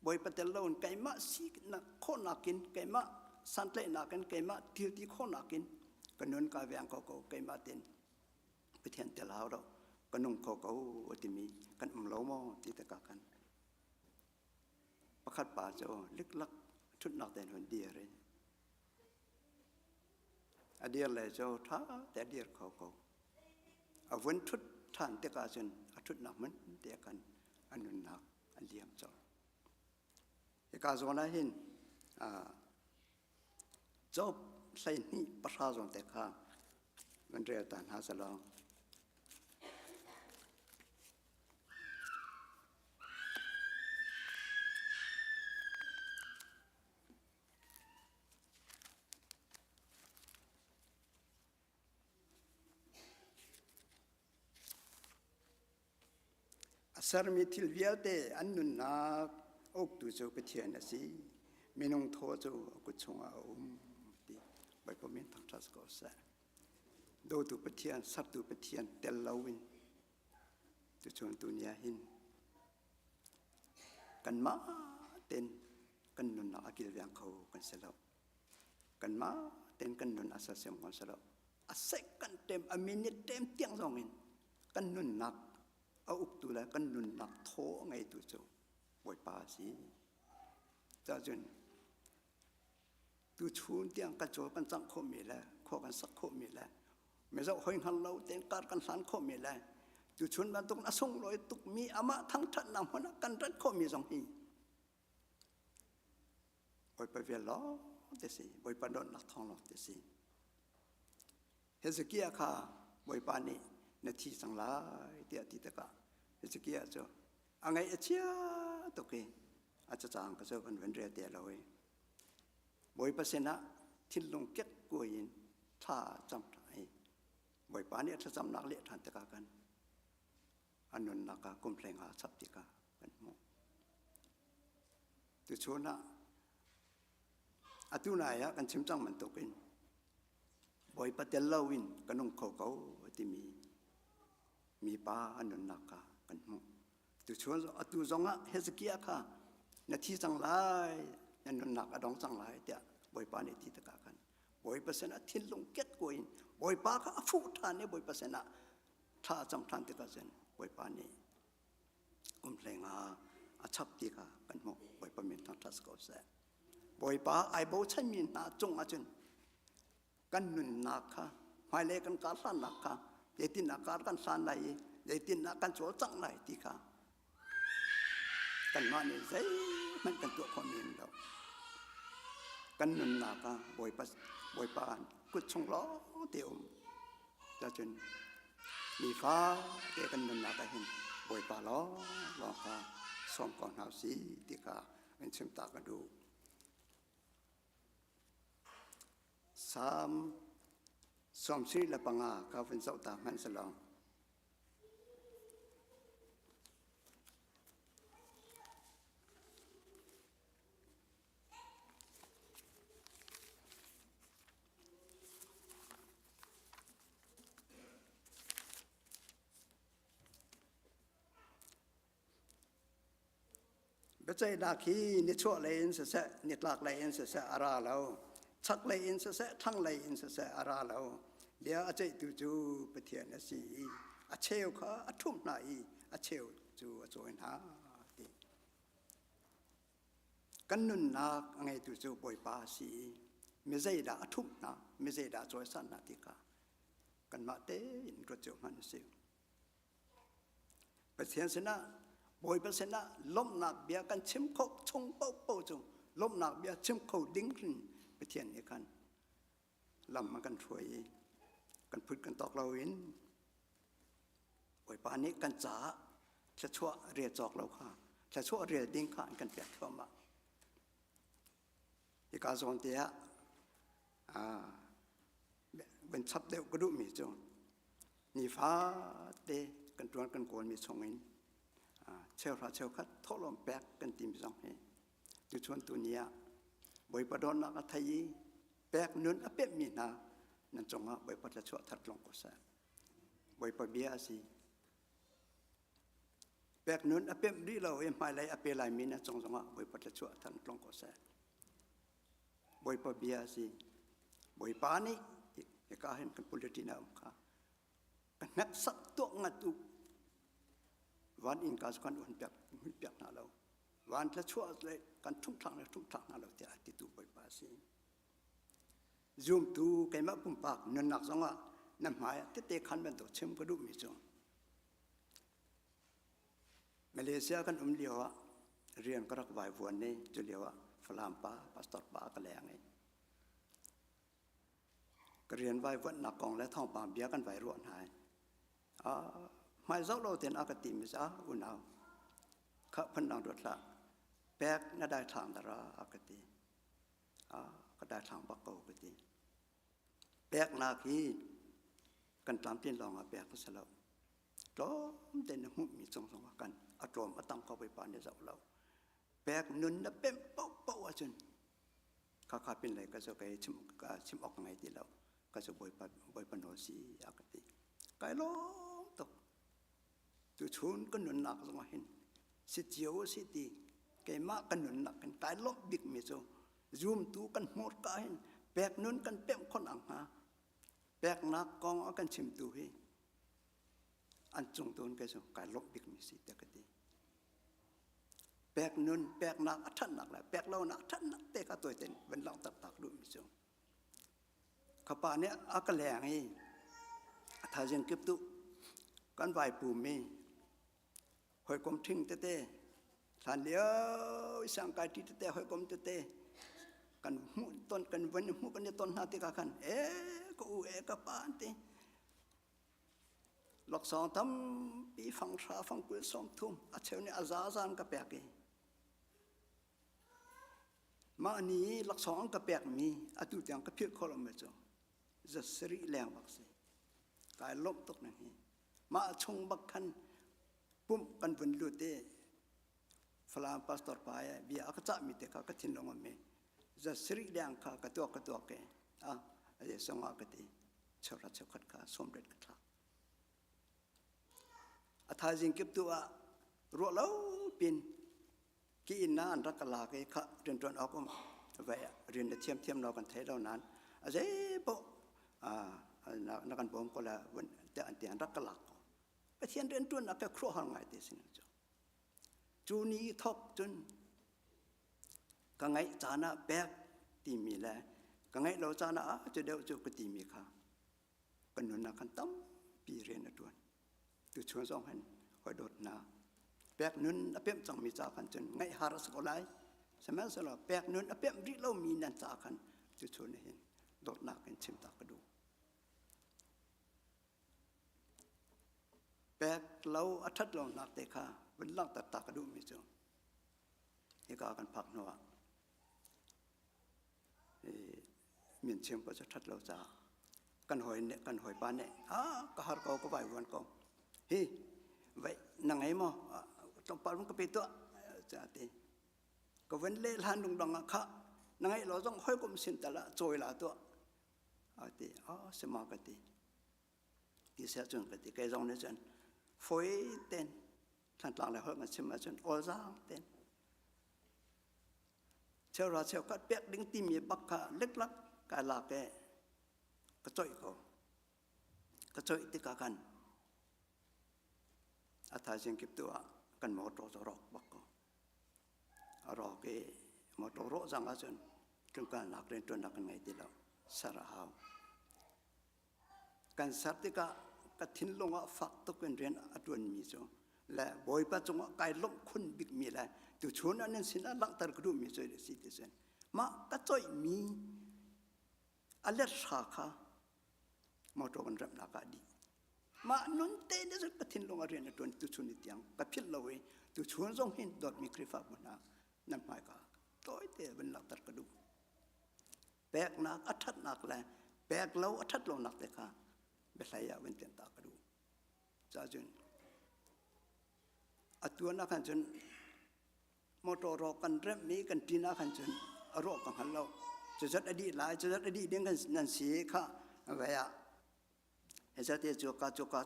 บอยปฏิเลวนไก่มาซีนักโคนักกินไก่มาสันเลนักกันไก่มาเที่ยวที่โคนักกินกันนนกาเวียงเขาไก่มาเต็นไปเทียนเตลาวเรากันนุ่งเขาที่มีกันเหลามอที่ตะกากันประคัตป่าเจ้าลึกลักชุดนักแต่หนเดียเลยอเดียเลยเจ้าท้าแต่เดียเขาเอาวันทุดท่านเตกาจนทุดนักมันเตะกันอันนุนนักอันเลี้ยมเจ้าเอกาจนะเห็นจบใส่นี่ประชาชนเตะข้ามันเรียกตานหาสลอง Sarmi tilviate annunna ok tu zo petian si minung tho zo kuchunga ti bai pomin thang thas ko sa do tu petian sat tu petian tel lawin tu chon dunia hin kan ma ten kan nun na akil yang kho kan selo kan ma ten kan nun asasem kan selo a second tem a minute tem tiang zongin kan nun nak a uk tu la kan nun nak tho ngai tu zo boi pa si ta jun tu chun tiang ka cho kan sang kho mi la kho kan sak kho mi la me zo hoin han lo ten kar kan san kho mi la tu chun ban tuk na song loi tuk mi ama thang that nam hona kan rat kho mi jong hi boi pa ve lo te si boi pa don nak thong lo te si Hezekiah kha boi pa ni na thi sang lai ti ati ta ka Hezekiah cho angai achia to ke acha chang ka so ban ven re te loi boi pa sena thil long ket ko yin tha cham thai boi pa ni tha cham nak le than ta ka kan anun naka kumpleng ha chap ti ka kan mo tu chona atuna ya kan chim chang man to kin boi pa tel lawin kanung kho ko ti mi pa anun naka kan mo tu chona atu zonga Hezekiah kha na thi chang lai anun nak adong chang lai tia boi pa ni ti ta ka kan boi pa sena thil long ket ko in boi pa ka fu tha ne boi pa sena tha cham than ti ka sen boi pa ni kumpleng a chap ti ka kan mo boi pa min thang thas ko sa boi pa ai bo chai min na chung a chun kan nun na kha mai le kan ka san na kha ye tin na kar kan san lai ye tin na kan cho chang lai ti ka kan ma ni sai man kan to khon min do kan nun na ka boi pa ku chung lo ti ta chun mi fa ke kan nun na ka hin boi pa lo ka som kon hau si ti ka en chim ta ka du sam som si la panga ka fen sau ta man salong bây giờ đã khi nít chua lên sẽ nít lạc lên sẽ ara lâu chắc lên sẽ thăng lên sẽ ara lâu để ở đây tu chú bát thiên là gì ở chiều khó ở thum này ở chiều chú ở chỗ nào thì căn nun na ngày tu chú bồi ba gì mấy giây đã thum na mấy giây đã trôi san na thì cả căn mà thế in có chỗ man xíu bát thiên sẽ na bồi ba sen na lom nạc bia kan chim khâu chung bao chung lom nạc bia chim khâu đinh rin bát thiên này kan làm mà kan thui kan phut kan tóc lâu in bồi ba này kan trảจะชั่วเรียจอกเราค่ะจะชั่วเรียดิ้งค่ะกันเปียกทั่วมาอีกาส่วนเดียเป็นชับเดียวก็ดูมีจงนี่ฟ้าเดกันตวนกันโกนมีชงอินเชลพระเชลคัดทอลมแปกกันติมสองเฮจุดชวนตัวเนี้ยบอยประดอนนักไทยแปกนุนอเปียมีนานั่นจงอ่ะบอยประจะชั่วทัดลงกุศลบอยประเบียสิแปกนุนอเปียดีเราเอ็มไฮไลอเปียไลมีนะจงอ่ะบอยประจะชั่วทัดลงกุศลบอยประเบียสิบอยปานี่อีกาเห็นกันปุริตินาอุค่ะกันนักสักตัวงัดตุวันอินกาสกันวันเปียกหุ่นเปียกนาเราวันละชั่วเลยกันทุ่งทางเลยทุ่งทางนาเราจะติดตัวบอยปาสิzoom tu cái mắt bung bạc nên nặc xong à nằm mãi tết tết khăn bên tổ chim có đủ mỹ chung Malaysia kan liu à riêng có vài vườn này cho liu à Phlam pa pastor pa cái lẻ này cái riêng vài vườn nặc còn lấy thòng bám bia kan vài ruộng này mai dấu đầu tiên ác tìm ra u nào khắp phần nào đột lạ bẹt nó đại thang đó ra ác tìmก็ได้ทางบักโกก็ดีแบกนาคีกันตามเปลี่ยนรองแบกก็สลับ ล้อมเต็นหุ่มมีสองกันอารมณ์ตั้งเข้าไปปานในเจ้าเราแบกนุนนะเป็นเป้าจนข้าเป็นไรก็จะไปชิมออกไงที่เราก็จะบอยปนอสีอากติกายล้อมตกตัวชุนก็นุนหนักสงเห็นสิเจียวสิตีแกมากันนุนหนักกันกายล้อมบิ๊กมิโซzoom tu kan hmor ka hin pek nun kan pem khon ang ha pek nak kong akan chim tu hi an chung ton ke so kai lok bik mi si te ka ti pek nun pek nak athan nak la pek lo nak athan nak te ka toy ten ben lang tak tak du mi so khapa ne akaleng hi tha jeng kip tu kan vai pu mi hoi kom thing te te than leo sang kai ti te hoi kom te teกันหูต้นกันวันหูกันในต้นนาติกากันก็อูกปานติหลักสองทำปีฟังชาฟังกุลสมทุ่มอาเชวเนี่ยอาซาซานกระแปกมาอันนี้หลักสองกระแปกมีอาตุยังกระเพียกคอลมเมจจะสริแรงบักสิกายลบตกนั่นนี่มาชงบักคันปุ่มกันวันลุเตฟลามพาสตอร์ไปเบียอักจับมิเตกากระทินลงมาเมจะสริแรงข้ากระตัวแกอะไรสงฆ์กติชาวราชขัดข้าสมเด็จกระทักอาทาจิงเก็บตัวรัวเล่าเป็นกีนานรักลาเกะข้าเรียนจนออกมาไว้เรียนเทียมเรากันไทยเรานั้นอะไรพวกนักการบ่มก็ละวันแต่อันเดียนรักลาไปเทียนเรียนจนนักครัวหังไงเตสินจ้าจูนี้ทอกจนกังไงจานะแบกตีมีแลกังไงเราจานะจะเดี๋ยวจะกตีมีค่ะกันนุนนักขันตั้มปีเรียนด่วนตัวชวนสองหันคอยโดดนาแบกนุนอเปียมจังมีจากันจนไงฮารัสก็ไล่สมัยสละแบกนุนอเปียมริเรามีนันจากันตัวชวนเห็นโดดนากันชิมตากระดูแบกเราอัฐเราหนักเตะค่ะเป็นลังตัดตากระดูมีจงนี่ก็กันพักนัวเมียนเชียงก็จะทัดเราจ้ากันหอยปานเนี่ยก็หาเขาก็ไปวันก็เฮ้ไว้นั่งไงมั้งต้องปารุงก็ไปตัวจ้าตีก็เว้นเล่ลานดุงดังอ่ะค่ะนั่งไงเราต้องหอยกุมสินตละโจยละตัวตีสมากตีที่เสียจนกตีแกจงเนี่ยจนฝอยเต้นท่านหลังเลยหอยมันชิมจนอซางเต้นเช้าราเช้าก็เปียกดิ้งตีมีบักค่ะเล็กลักกายลาแกกระจ่อยเขากระจ่อยติกากันอาทายเสียงกิบตัวกันหมดรอรอกบักก็รอเกหมดรอจังอาจนจนการหลักเรียนจนหลักกันไงทีเราสารหาวการสัตติกะกระทิ้นลงอ่ะฝักตกเป็นเรียนอดวนมีจงและบอยปัจจุบันกายลงคุณบิ๊กมีแหละตัวชวนอันนั้นสินะหลังตระกดูมีส่วนสิทธิเส้นมากระจ่อยมีอะไรสาขามาตรงกันรับนักดีมานุนเตนจะกระทิ้งลงอะไรนั่นตัวตัวชวนนิดยังกระพิลเราเองตัวชวนส่งเห็นดอดมีคริฟ้าบนน้ำนั่นหมายก็ตัวเตเป็นหลักตระกดูแบกนักอัฐนักแหละแบกเราอัฐเราหนักแต่ค่ะเบลายาเป็นเตียนตากระดูจ้าจนอัตัวนักขันจนมอตรอกันเริ่มมีกันทีนักขันจนรอกันหันเราจะจัดอดีตหลายจะจัดอดีตเดียงกันนั่นสีค่ะไว้อะเห็นจะเตะจุก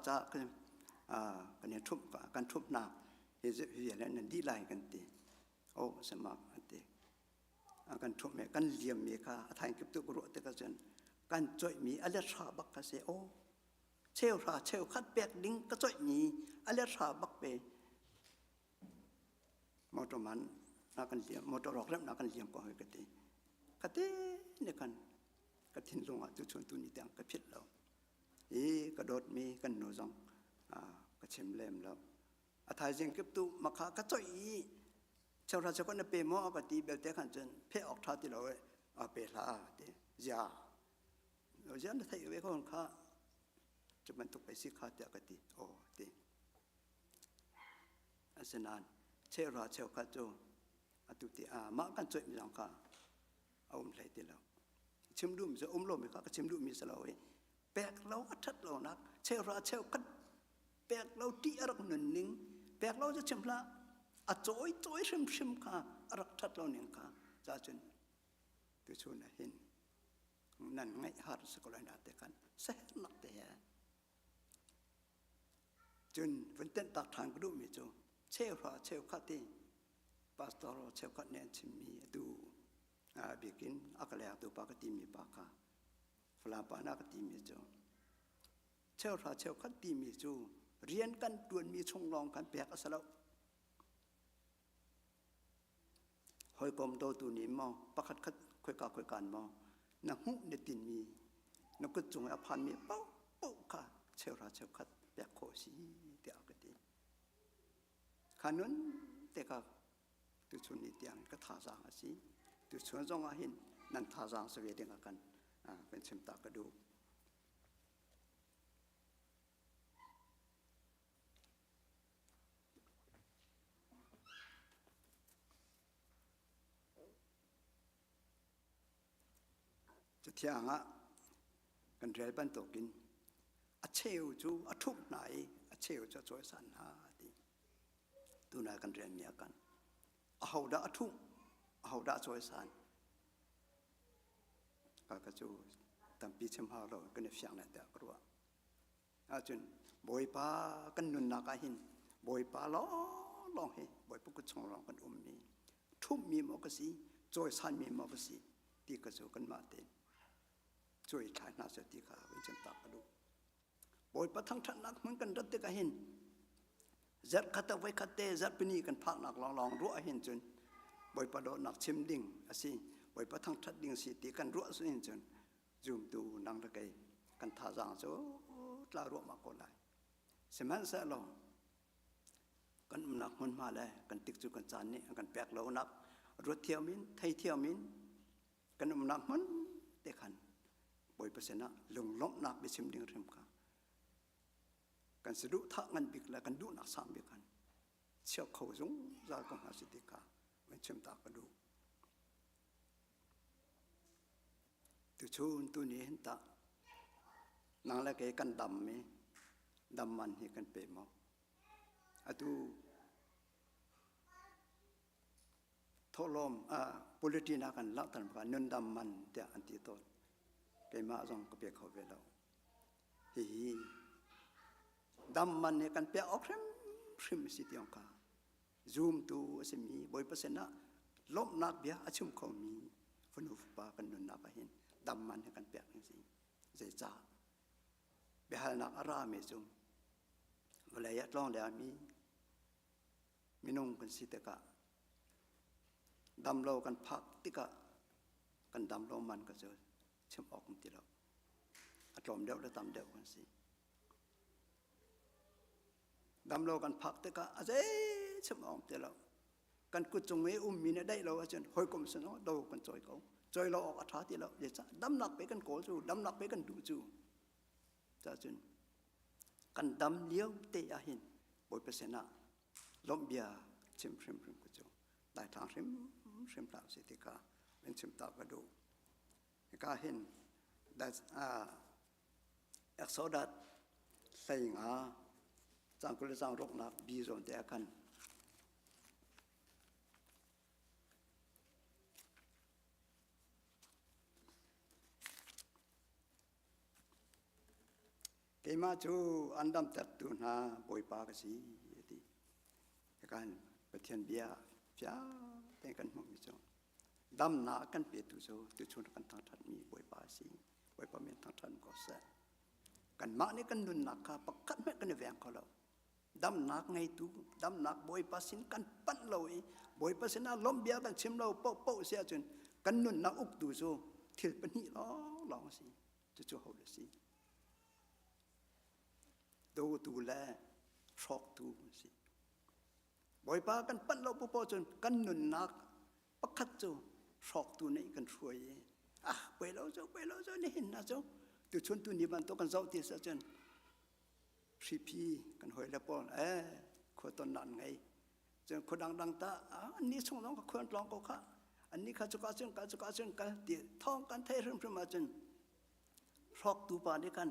จ้ากันกันเนี่ยทุบกันทุบหน้าเห็นจะเห็นแล้วนั่นดีหลายกันตีโอ้สมัครตีกันทุบเมกันเลี้ยมเมค่ะทางเก็บตัวกระโดดแต่กันจนกันจ่อยมีอะไรชาบักกะเสโอเชลราเชลคัดแบกดิ้งก็จ่อยมีอะไรชาบักเปมอตมันนักกันเลี้ยมมอตรอกเริ่มนักกันเลี้ยมก็ให้กันตีเนี่ยกันกระทิ้งลงอ่ะตัวชนตัวนี้ต่างกระพิดเรากระโดดมีกันหนูซองกระเชมเล่มเราอาทายเจงเก็บตู้มาขากระจ่อยชาวราชกันเปย์มอปฏิเบลเตขันจนเพอออกท่าที่เราเปล่าเดียาเราจะนั่งไทยไว้คนข้าจะมันตกไปสิข้าเดียกติโอ้ตีอาสนานเชราเชลข้าโจอตุติมากันจ่อยมีสังข้าเอาไหลตีเราชิมดูมีจะลมมีข้าก็ชิมดูมีสลายแบกเราอัดเรานักเชราเชลกัน แปลกเราที่อรักหนึ่งหนึ่งแปลกเราจะเชื่อมละจอยจอยชิมค่ะอรักทัดเราหนึ่งค่ะจ้าจนตัวชนเห็นนั่นไงหาดสกุลนาเตกันเสหนักแต่จนวันเต้นตักทางกระดูมีจูเชี่ยวเชี่ยวขัดที่ปาสตอร์เชี่ยวขัดเนี่ยชิมีดูบิกินอักเลกตัวปากติมีปากาฟลาปานักติมีจูเชี่ยวขัดติมีจูเรียนกันดวนมีชงลองกันแปลกอสละหอยกลมโตตัวนี้มอปะคัดคุยกันมอนักหุในตินมีนักกุจงอภันมีเป้าค่ะเชี่ยวขัดแปลกโคสีเดียวกันดีขานุนแต่ก็ตัวชนนิดอย่างก็ท่าจางสิตัวชนจงอาหินนั่นท่าจางสวีเดนกันเป็นเชิมตากระดูจะเที่ยงกันเรียนบ้านตกินเชี่ยวจูทุบไหนเชี่ยวจะช่วยสันหาดีดูนายกันเรียนเมียกันเอาด่าทุบเอาด่าช่วยสันก็จูตั้งปีเชมฮาเราก็เนี่ยเสียงนั่นแต่กลัวจนบอยป้ากันนุนนักหินบอยป้าล้อลองเฮบอยปุกชงลองกันมีทุบมีมอกสีช่วยสันมีมอกสีที่ก็จูกันมาเต็นช่วยขายนาสติกาเป็นเช่นตากระดูบอยประทังทันนักเหมือนกันรัตติกาเห็นจัดขัดไว้ขัดเตะจัดปนีกันพักนักลองรู้เห็นจนบอยประโดนักชิมดิ่งสิบอยประทังทัดดิ่งสิติกันรู้สุดเห็นจนจุ่มดูนังตะไกกันท่าจางโซ่ลารู้มากกว่าไรสมัยเสร็จแล้วกันหนักมันมาเลยกันติดจุกันจานนี้กันแปลกเหล่านักรถเที่ยวมินไทยเที่ยวมินกันหนักมันเด็กขันบอยเปอร์เซ็นต์นะลงล้มนักไปชิมดิ่งเริ่มกันกันสะดุทักกันบิกแล้วกันดูนักสามบิกันเชี่ยวเขาจงจากกองหาสิทธิกามันเชื่อมตากระดูตัวชูนตัวนี้เห็นตานางละเกกันดำมีดำมันให้กันเปรมเอาดูทลมpolitina kan laktan ka nun dam man te anti to ke ma jong ko pe kho ve lo hi dam man ne kan pe okrem shim si tiong ka zoom tu asmi boy pasena lom nak bia achum kho mi funu pa kan nun na ka hin dam man ne kan pe ang si zai cha be hal nak ara me zum wala ya tlong le mi minong kan si te kaดำโลกันพักติกะกันดำโลมันก็จะเชื่อมออกมันติเราอารมณ์เดียวแล้วตามเดียวกันสิดำโลกันพักติกะอาจจะเชื่อมออกติเรากันกุจงไม่มีเนี่ยได้เราอาจจะหอยกลมสนอโดกันจอยเขาจอยเราออกอัฐาติเราอย่าจะดำหนักไปกันโกจูดำหนักไปกันดูจูจะจนกันดำเลี้ยวเตะหินบอยเปอร์เซ็นต์ลมเบียชิมกุจงได้ทางชิมตาสิติกาเป็นชิมตากระดูก็เห็นได้เอกโซดัดใส่งาจังกุลจังรกนักบีโซนเดียกันเกมาจูอันดำตัดตุนาปอยปากสีที่การประเทศเบียจ้าแต่กันมองไม่จบดำหนากันเปียตุโซตุชนกันทางทันมีบอยปาสีบอยปาเมียนทางทันก็แสกันมาเนี่ยกันนุนหนักค่ะปักกันไม่กันแหวงเขาเราดำหนักไงตุดำหนักบอยปาสินกันปั้นเราเองบอยปาสินล้มเบียกันชิมเราโป๊ะเสียจนกันนุนหนักอุกตุโซทิลปนีลองสิจะจู่เขาเลยสิดูตูแลช็อกตูสิบอยปากันปั้นเราปุ๊บจนกันนุนนักปักขัดจูชอกตัวนี้กันช่วยไปเราเจ้านี่เห็นนะเจ้าตัวชนตัวนี้มันต้องกันเจ้าที่ซะจนชีพีกันหอยแล้วปอนคนตอนนั้นไงจนคนดังตาอันนี้ส่งน้องกับคนร้องก็ค่ะอันนี้ข้าจุกาจนกันเดี๋ยวท้องกันเทเริ่มมาจนชอกตัวปาด้วยกัน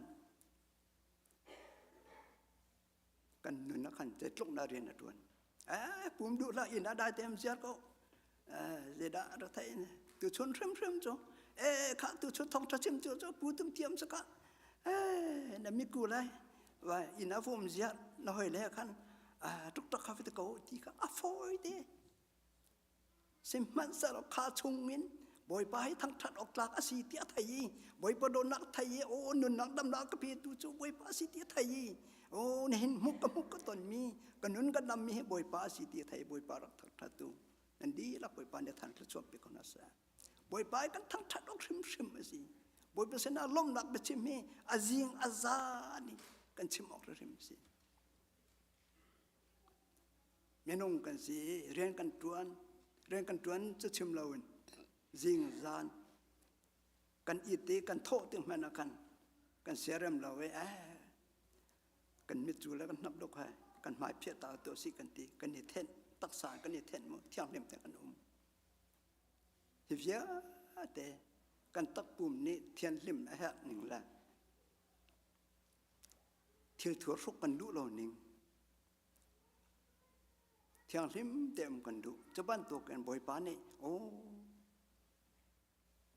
กันนุนนักขันจะลุกนาเรียนนะทุนปุ่มดูละอินได้เต็มเสียก็เจด้าเราไทยตัวชนเริ่มจ้ะข้าตัวชนทองทัชิมจ้ะปูตุ้มเทียมสักนั่นมีกูเลยว่าอินาฟมเสียน้อยแล้วขันทุกตะคาฟิตะโกที่ก็อฟอยเดสิมันสารคาชงมินบ่อยไปทั้งทัดออกจากอาศิติไทยบ่อยประโดนักไทยโอ้นุนนักดำนักกระพีตุจูบ่อยไปอาศิติไทยโอ้เห็นมุกก็ตนมีกันนุนกันดำมีให้บ่อยไปอาศิติไทยบ่อยไปรักทัดตุนั่นดีละบ่อยไปเนี่ยทันกระชวบไปคนนั้นซะบ่อยไปกันทั้งทัดออกชิมสิบ่อยไปเสนาลมนักไปชิมให้อาจิงอาซานี่กันชิมออกชิมสิเมนงกันสิเรียนกันตวนจะชิมเราจิงซานกันอิติกันโทษถึงมันกันเสียเริ่มเราไว้กันมิจูแล้วกันนับดอกให้กันหมายเพียตาตัวสิกันตีกันนิเทนตักษากันนิเทนมุเที่ยงเล่มแต่กันหิวเยอะแต่กันตักปุ่มนี้เทียนลิมหนึ่งละเที่ยวถั่วรุกกันดูเราหนึ่งเที่ยงลิมเต็มกันดูจะบ้านตัวกันบ่อยป้านี่โอ้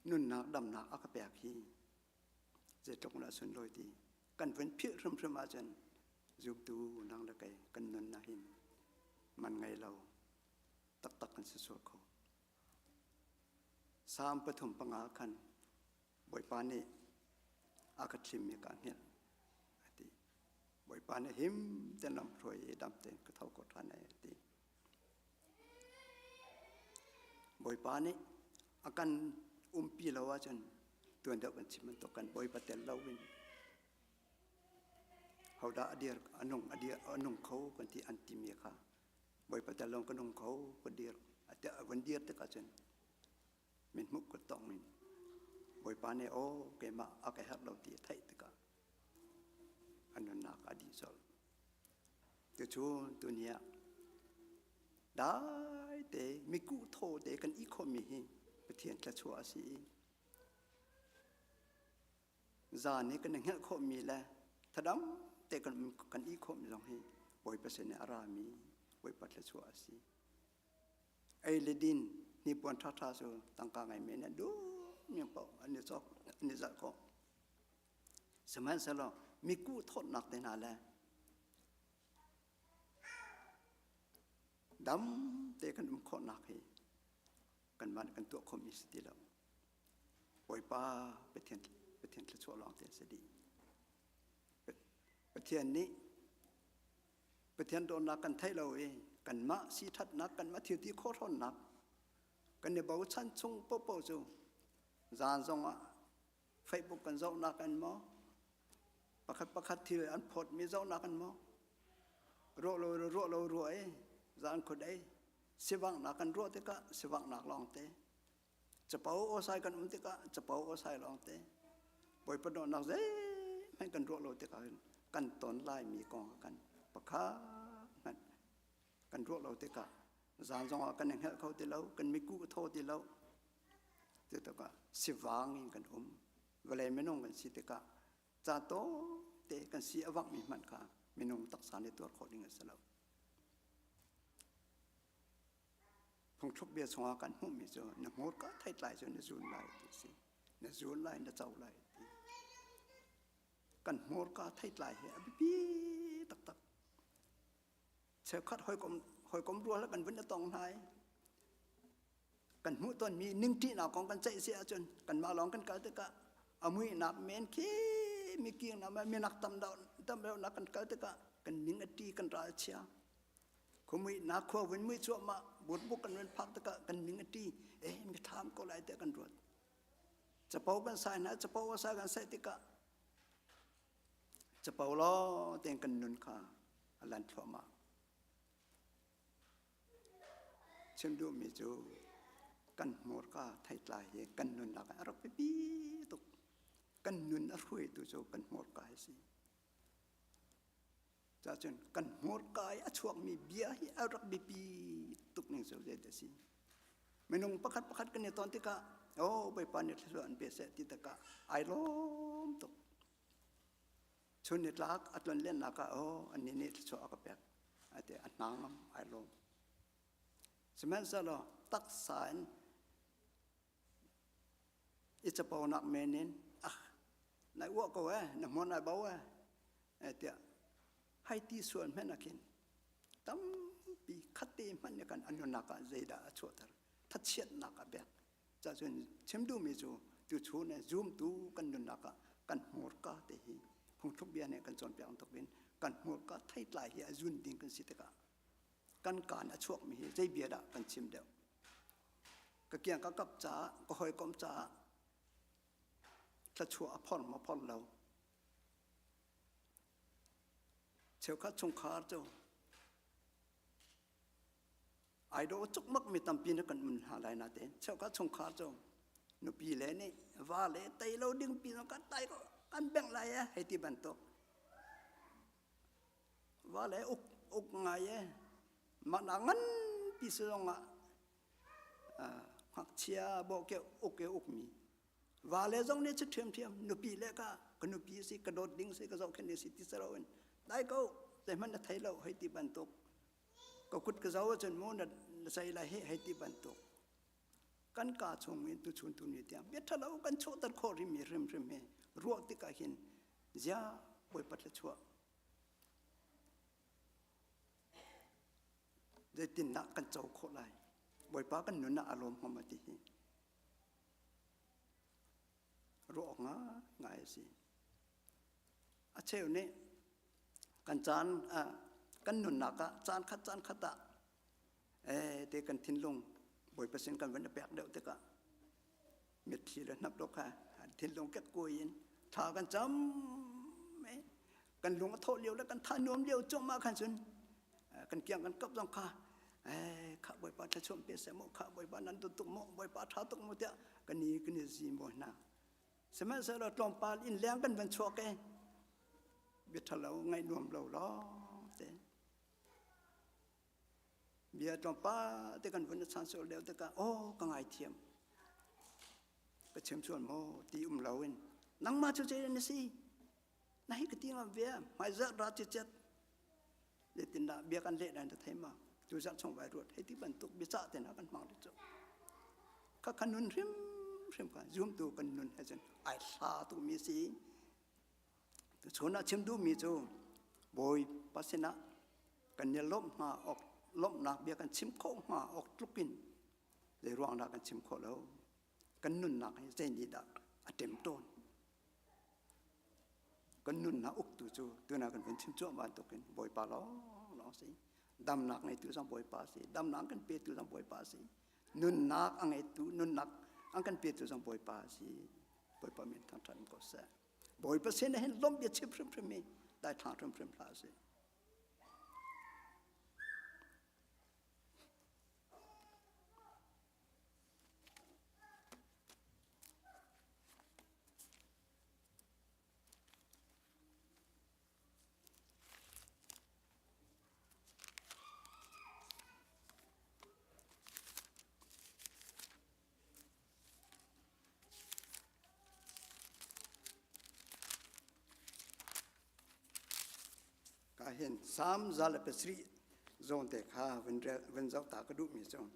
นุ่นนักดำนักอากาแปกฮีจะตกน่าสนโดยดีกันเป็นเพี้ยรำมาจนจูบดูนางละไกกันนุ่นนาหินมันไงเราตักกันสุดๆเขาสามปฐมปังอาคันบ่อยป้านี่อากาศมีการเห็นบ่อยป้านี่หิมเต็มลำพรอยดำเต็มกระเท่ากดทันไอ้ตีบ่อยป้านี่อาการปีเราว่าจนตัวเดียวกันชิมันตกกันบ่อยประเทศเราวินเขาด่าอดีตอนงเขาคนที่อันติมีค่ะบ่อยประเทศเราก็นงเขาคนเดียวแต่วันเดียวแต่ก็จนมันมุกก็ต้องมันบ่อยปานเนี่ยโอ้เกี่ยมาเอาแก่ฮับเราตีไทยแต่ก็อันนั้นนักอดีตสอลตัวชูตัวเนี้ยได้แต่มีกู้โทษแต่กันอีกคนมีประเทศละชัวสิจานนี้กันหนึ่งเหตุมีแหละถ้าดำแต่กันอีกคนมีลองให้บ่อยเปอร์เซ็นต์ในอารามีบ่อยปัดละชัวสิไอ้เลดินนี่ปวนท่าสูตั้งกลางไงเมนดูมีเปล่าอันนี้จอกอันนี้จัดก็สมัยสลอมีกู้โทษหนักในนาแลดำแต่กันข้อหนักให้กันมันกันตัวคอมมิวนิสต์แล้วปล่อยป้าประเทศละชั่วลองเตียนสดีประเทศนี้ประเทศโดนนักกันไทยเราเองกันมาสีทัดนักกันมาเที่ยวที่โคตรหนักกันเนี่ยบอกฉันชงโป๊ะจูจานจงอ่ะไฟบุกกันเจ้านักกันมั้งประคัดที่อันพดมีเจ้านักกันมั้งรัวเราจานคนใดสว่างนักกันรัวเตะก็สว่างนักลองเตะจะเป่าโอไซกันเตะก็จะเป่าโอไซลองเตะบ่อยประโดนนักเจ้ไม่กันรัวเราเตะกันตอนไล่มีกองกันประคัดกันรัวเราเตะก็จานจงกันอย่างเขาเตะเรากันไม่กู้โทษเตะเราเตะก็สว่างยิงกันเวลาไม่น้องกันสิเตะก็จะโตเตะกันสีอวังมีมันค่ะไม่น้องตักษาในตัวคนนี้สลาวพงทุบเบียร์สงกันหุ่มมีเจอหนักหมดก็ไทยไล่จนในศูนย์ไล่สิในศูนย์ไล่ในเจ้าไล่กันหมดก็ไทยไล่เฮ้ยพี่ตักเชื่อคัดหอยกลมรัวแล้วกันวันจะต้องไทยกันหูต้นมีนึ่งที่หนาของกันใจเสียจนกันมาลองกันเกิดก็เอามือหนักเมนขี้มีเกียงหนักมีหนักตำดาวนักกันเกิดก็กันนิ่งอดีกันราเชียขมือหนักขั้ววันมือชั่วมาบดบุกกันวันพักตะกันนิ่งอดีมีทามก็ไหลแต่กันรวดจะเป่ากันใส่นะจะเป่าว่าใส่กันใส่ตะกะจะเป่าล้อเตียงกันนุนขาอลันชั่วมาเชื่อมดูมีจูกันหมดก็ไทยลายกันนุนหลักเราไปปีตุกกันนุนอร่อยตัวโจกันหมดกายสิจะจนกันหมดกายช่วงมีเบียร์ให้อารักปีตุกหนึ่งเสียเด็ดสิไม่นงประคัดกันในตอนที่กะโอ้ไปปานเนี่ยส่วนเปเสติตะกะไอล้มตุกช ชนนิดลักอัตวันเล่นนักโอ้อันนี้นี่ชัวร์กับแบบแต่อันนางไอ้ลมสมัยนั้นเราตักสายอิจฉานักเมนินนายวัวก็ว่าน้ำมันนายบ่าวแต่ให้ที่ส่วนแม่นักกินตั้มปีขัดตีมันเนี่ยกันอันนู้นนักใจด่าชัวร์ทัดเชียดนักแบบจะจนเชื่อมดูมิจูจู่ชูเนี่ยซูมดูกันนู้นนักกันหัวก้าเตหีคงทุกเบียเนี่ยกันจนเปียงทุกเบียนกันหัวก้าไทยลายเหียจุนดิ้งกันสิตกะกันการอช่วงมีใจเบียดกันชิมเดียวก็เกี่ยงกับจ่าก็หอยกอมจ่าถ้าชัวพ่อนมาพ่อนเราเชี่ยวข้าชงขาเจ้าไอ้ดอกจุกมักมีตำปีนักกันมันหาได้นาเต้เชี่ยวข้าชงขาเจ้าหนูปีเลยนี่ว่าเลยไตเราดึงปีนักกันไตก็กันแบ่งไรให้ที่บันตกว่าเลยอุกไงมันงั้นปีสองหักเชียบอกเกี่ยวอุกมีว่าเลยจงเนี่ยจะเทียมหนูปีเลยก็หนูปีสิกระโดดดิ้งสิกระโดดแค่นี้สิที่สระวันได้ก็แต่มันจะไทยเราให้ที่บันตกก็คุดกระเจ้าจนโมนใส่ละให้ที่บันตกกันกาชงเงินตุชุนตุนิเตียมเบียดทะเลากันโชตัดคอริมีริมรัวติกาหินยาบอยปัดละชัวได้ตินนักกันเจ้าโคไลบอยป้ากันหนุนอารมณ์ของมันที่รัวออกง่ายสิอาเชลนี่กันจานกันหนุนนักจานขัดเด็กกันทิ้งลงบ่อยเปอร์เซ็นต์กันวันละแปดเดียวแต่ก็เม็ดทีละนับดอกค่ะทิ้งลงแก่กุยถ้ากันจำกันลงโทษเลี้ยวแล้วกันท่านวมเลี้ยวจงมาขันสุนกันเกี่ยงกันกับต้องค่ะข้าบ่อยปาทชมเปียเสมข้าบ่อยปานันตุกโมบ่อยปาท้าตุกโมเตะกันนี่ซีโมนะสมัยสระตอมปาอินแรงกันเป็นชัวแกเบียดทะเลาไงรวมเราล้อเต้เบียดตอมปาแต่กันวันสันโซเดียวแต่กันโอ้ก็ไงเทียมก็เชื่อมชวนโมตีเราเองนังมาช่วยนี่สินายก็ตีมาเบียไม่จะรัดจัดเลตินดาเบียกันเละนั่นจะเทมาจูจัดส่งไปรวดให้ที่บรรทุกเบียจ่าแต่นักกันมาเลยจ้ะข้าขนุนริมกันzoomตัวกันนุนให้จนไอ้ซาตัวมีสิตัวชนะเชื่อมดูมีจูบอยปัสนะกันเนี่ยล้มมาออกล้มหนักเบียกันชิมโค้งมาออกทุกินเลยรวงหนักกันชิมโค้งแล้วกันนุนหนักให้ใจดีดักเต็มต้นกันนุนหนักอุกตัวนักกันเป็นชิมจ้วมาตัวกันบอยปลาล้อสิดำหนักในตัวสังบอยปลาสิดำหนักกันเปียตัวสังบอยปลาสินุนหนักอังไงตัวนุนหนักอังกันเปียตัวสังบอยปลาสิบอยปลาเมียนทางทันก็เสบอยเปอร์เซ็นต์เห็นล้มเบียดชิมพริมได้ทางพริมพลาสิเห็นสามซาลเปสรีโซนเตค่าวันเจ้าตากระดูมีโซน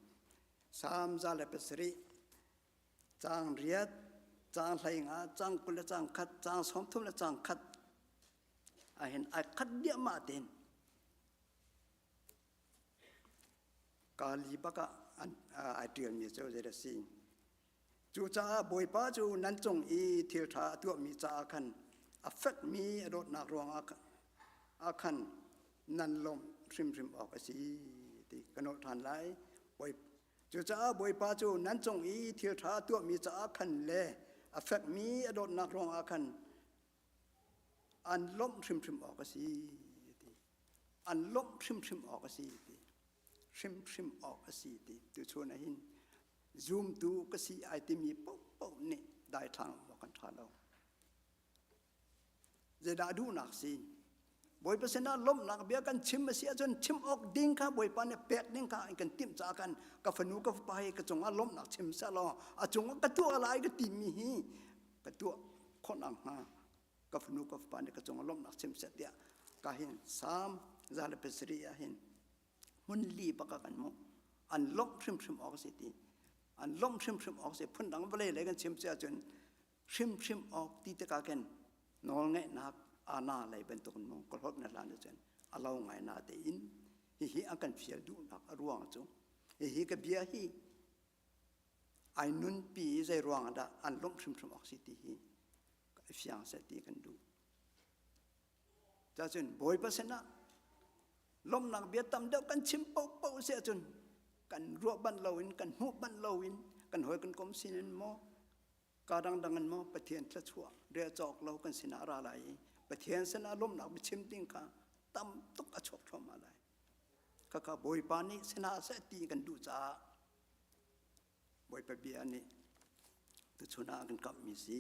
สามซาลเปสรีจางเรียดจางไหลงาจางกุลจางขัดจางสมทุมและจางขัดเห็นขัดเดียมาเต็นกาลีบักเดียมีโซเจรสิจูจ้าบอยป้าจูนั้นจงอีเทียท่าตัวมีจ้าคันaffect มีรถนักรวงอาคันนันลมริมออกสิที่กนทานไลบอยจูจ้าบอยป้าจูนั้นจงอีเทียท่าตัวมีจ้าคันเลaffect มีรถนักรวงอาคันอันลมริมออกสิที่อันลมริมออกสิที่ริมออกสิที่ตัวชวนหินซูมดูก็สิไอติมีปุ๊บนี่ได้ทางบอกกันทานเราจะได้ดูหนักสิบอยเปอร์เซ็นต์นั้นล้มหนักเบียกันชิมมาเสียจนชิมออกดิ้งค่ะบอยปานเนี่ยเป็ดดิ้งค่ะไอ้กันติ่มจากกันกับฝนูกับไปกระจงล้มหนักชิมซะล้อจงกระตัวอะไรก็ติมีกระตัวคนอ่างฮะ ก็ฟนุก็ฟปานก็จงล้มหนักชิมเสตียกาหินสามซาลเปสรียหินมุนลีปะกันโมอันล้มชิมออกสิตีอันล้มชิมออกสิพุ่นดังเบลเลยกันชิมเสียจนชิมออกตีตะกากันนอนไงนักอาณาเลยเป็นตัวโมก็รบนั่นละนี่จนอาเราไงนาเตอินฮีอากันเฟียดูนักรวงจงฮีก็เบียฮีไอ้นุนปีใจรวงได้อันล้มชิมออกสิตีฮีก็เฟียงเสตีกันดูจะจนบ่อยเปอร์เซ็นต์นะล้มหนักเบียดตำเดียวกันชิมเป่าเสียจนกันรัวบันเลวินกันหูบันเลวินกันหอยกันกลมสินโมกาดังโมปะเทียนทะชัวเรียจอกเรากันสินาราไหลปะเทียนสนาล้มหนักไปชิมติ้งกาตำตุกอชกชมาไหลก็บ่อยปานี้สนาเสตีกันดูจ้าบ่อยไปเบียนี่ตุชนากันกับมีสี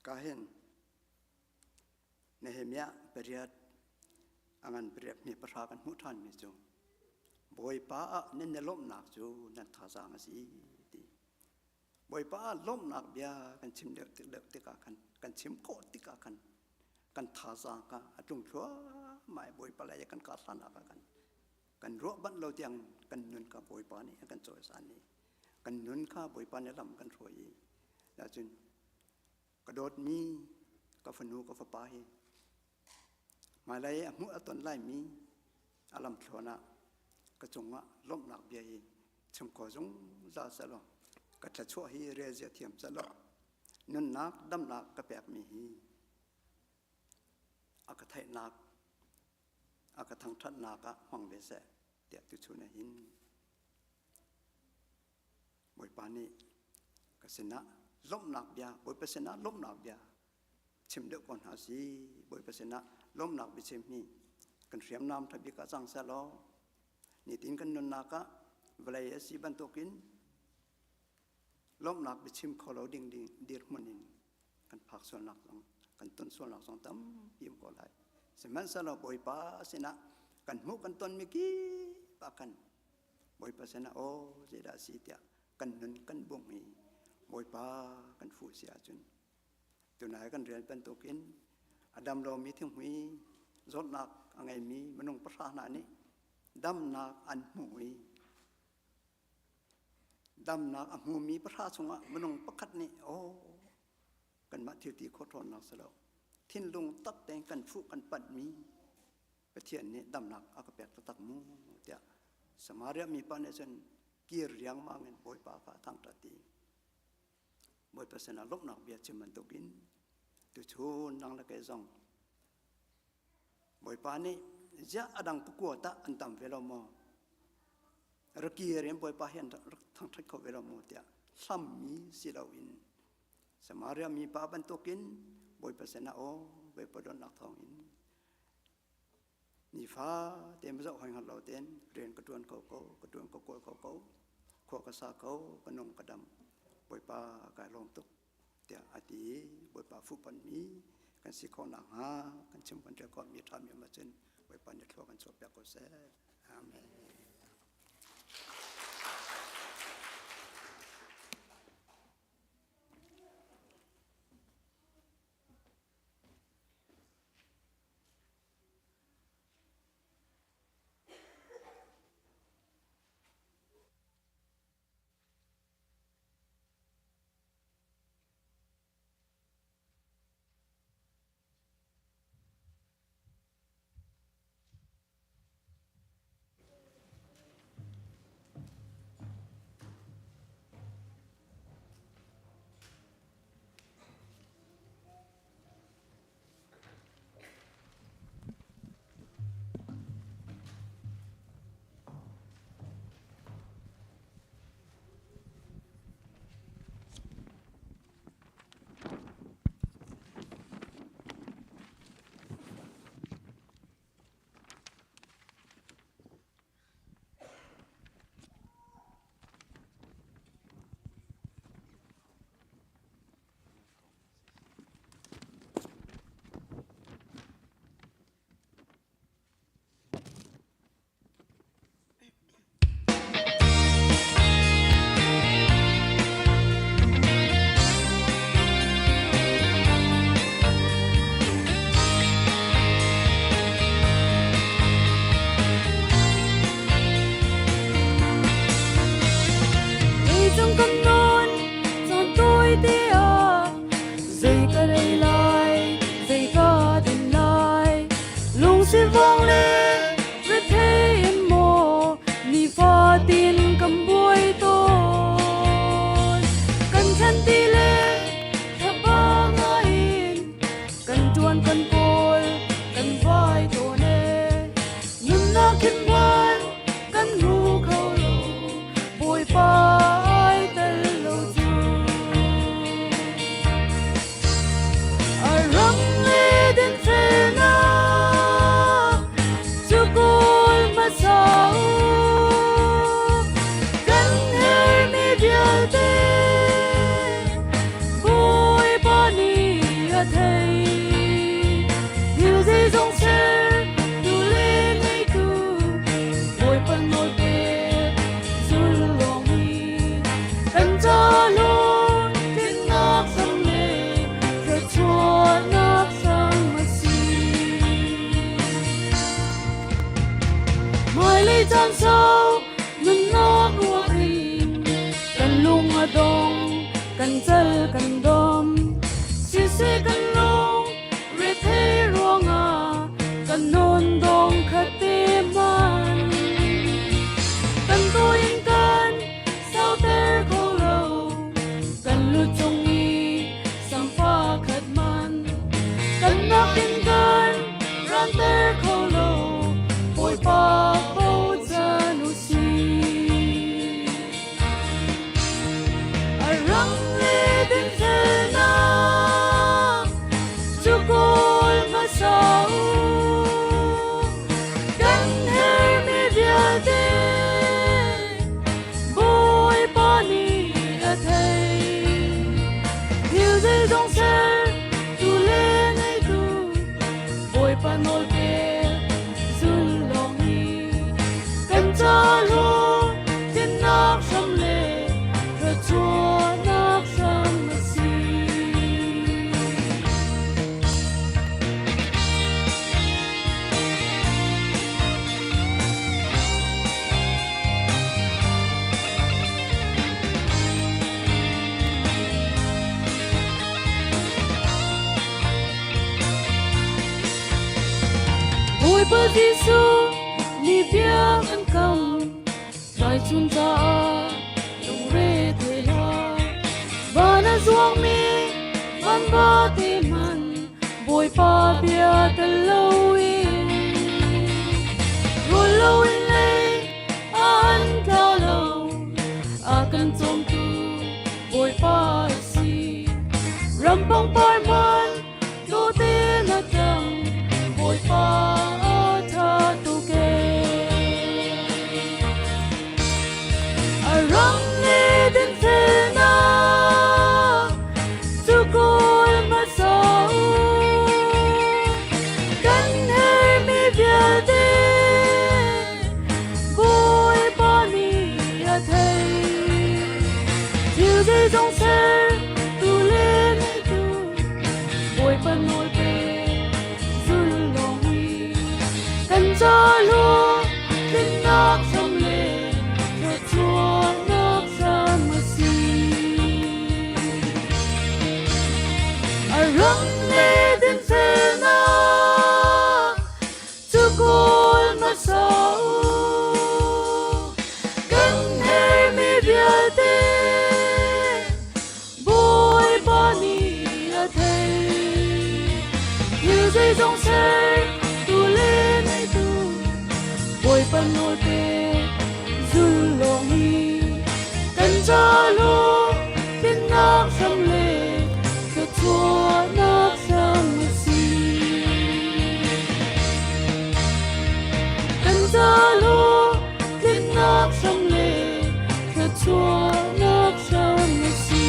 กาเห็นเนเฮมียเปรียดอังอันเปรียดมีประชากันมุทันมีจงบ่อยป้าเน้นล้มหนักจูนั่นท่าสางสีดีบ่อยป้าล้มหนักเบียกันชิมเด็กติกากันชิมโคติกากันท่าสางกันจุงชัวไม่บ่อยป้าเลยกันกาสันอากันรัวบันเราเตียงกันนุนกับบ่อยป้านี่กันโจยสานนี่กันนุนข้าบ่อยป้าเนี่ยลำกันรวยแล้วจนกระโดดมีกาฟนูกาฟปาฮีมาเลยมุอตนไลมีอาลัมพลนะกระจงว่าล้มหนักเบียฮีชมขอจงซาสลอกระทัดชั่วฮีเรียเสียเทียมสลอนุนนักดำนักกระแปกมีฮีอากาไทยนักอากาทังทัดนักห้องเบสเตียตุชุนหินบอยปานีกษณะล้มหนักเบียบ่อยเปอร์เซ็นต์ล้มหนักเบียชิมเด็กก่อนหาสีบ่อยเปอร์เซ็นต์ล้มหนักไปชิมนี่กันเสียมน้ำทบีกะจังเสลอนี่ตินกันนนนักเวลาสีบันตุกินล้มหนักไปชิมขอเราดิ่งดีร์มันนินกันผักส่วนหลักสองกันต้นส่วนหลักสองตั้มพิมก็ไหลสมัยเสลอบ่อยป้าสินะกันมุกันต้นมิกี้ปากันบ่อยเปอร์เซ็นต์โอ้เจดาสีเตียกันนนกันบุ้งมีบ่อยป้ากันฟูเสียจนตัวไหนกันเรียนเป็นตัวกินอดัมเรามีที่มีรถหนักอะไรมีมันต้องประสานนี้ดำหนักอันหูมีดำหนักอันหูมีประสาสงะมันต้องประคัดนี่โอ้กันมาเที่ยวที่โคตรหนักสลบทิ้นลงตักแต่งกันฟูกันปัดมีไปเที่ยนนี่ดำหนักอากาศแปลกตักมูเดียสมาเรียมีปันเนี่ยจนเกี่ยเรียงมาเงินบ่อยป้าก็ทั้งตะตีบ่อยเปอร์เซ็นต์ลบหนักเบียดจิมันตุกินตุชูนังละเกซองบ่อยปานี่จะอดังกุกตะอันตามเวลาโมรักเกียร์ยังบ่อยปาเห็นทั้งทัดเขาเวลาโมเดียซ้ำมีสิลาวินสมาเรียมีปาบันตุกินบ่อยเปอร์เซ็นต์โอ้บ่อยปดอนนักทองอินนี่ฟ้าเต็มจะหอยหัดเราเต้นเรียนกระดวนเขากระดวนเขาขวกระซาเขากระนงกระดำบ่อยปากายลงตุกเตียอดีบ่อยปาฟุปันมีกันสิของหนังหากันชิมกันเดียวก็มีทำอย่างมาเช่นบ่อยปาเนี่ยทว่ากันสอบแบบก็เสอาเมน
cầm non chọn tôi tia dây cả đây lại dây cả đến lại lung si vang lên với thế em mồ ni pha tin cầm buổi tôi cần chân ti lên thắp ba ngày cần chuan cần côi cần vai tổ nê nhưng nó kinh quan cần ru khâu lù bồi bay tên lâu chu răng lê đến thế na cho côi mà sao cần hơi mi bia tê bồi ba ni a thầy hiểu gì trong xe tu lên ngay tu bồi pan một bề dù lòng mi cần cho luôn tiếng ngọc sông lệ giờ chua ngọc sông mà xì mai lấy chân sâu mình ngọc ruột rin cần lung ở đông cần chân cần đom xì xì cần lung rết thế ruộng à cần nôn đông khát tim man cần tôi yên cần sao ter khâu lâu cần lụt trong nghi sang pha khát man cần nắp yên cần ran ter khâu lâu bồi pa bao giờ nụ xì răng lê đến thế na cho côi mà sao cần hơi mi bia tê bồi ba ni a thầy hiểu gì trong xe tu lên ngay tu bồi ba nồi bia dù lòng hi cần cho luôn trên nóc sông lệ rồi chua nóc sông mà xì ôi bơ Giêsu ni bia ăn cầm phải chun ta đồng rê thế la và na zuang mi van ba te man bồi pa bia te lâu in rồi lâu in lấy ăn cao lâu cần trong tu bồi pa si ram bong pai man đô te na chang bồi pa tha tu ke răng lê đến thế na cho côi mà sao cần hơi mi bia tê bồi ba ni a thầy hiểu gì trong xe tu lên ngay tu bồi pan nồi bề dù lòng hi cần cho luôn tiếng ngọc sông lệ giờ chua ngọc sông mà xì răng lê đến thế na cho côi mà sao cần hơi mi bia tê bồi ba ni a thầy hiểu gì trong xe tu lên ngay tu bồi pan nồi bề dù lòng hi cần cho luôn tiếng ngọc sông lệ cho chua ngọc sông mà xì cần cho luôn tiếng ngọc sông lệ cho chua ngọc sông mà xì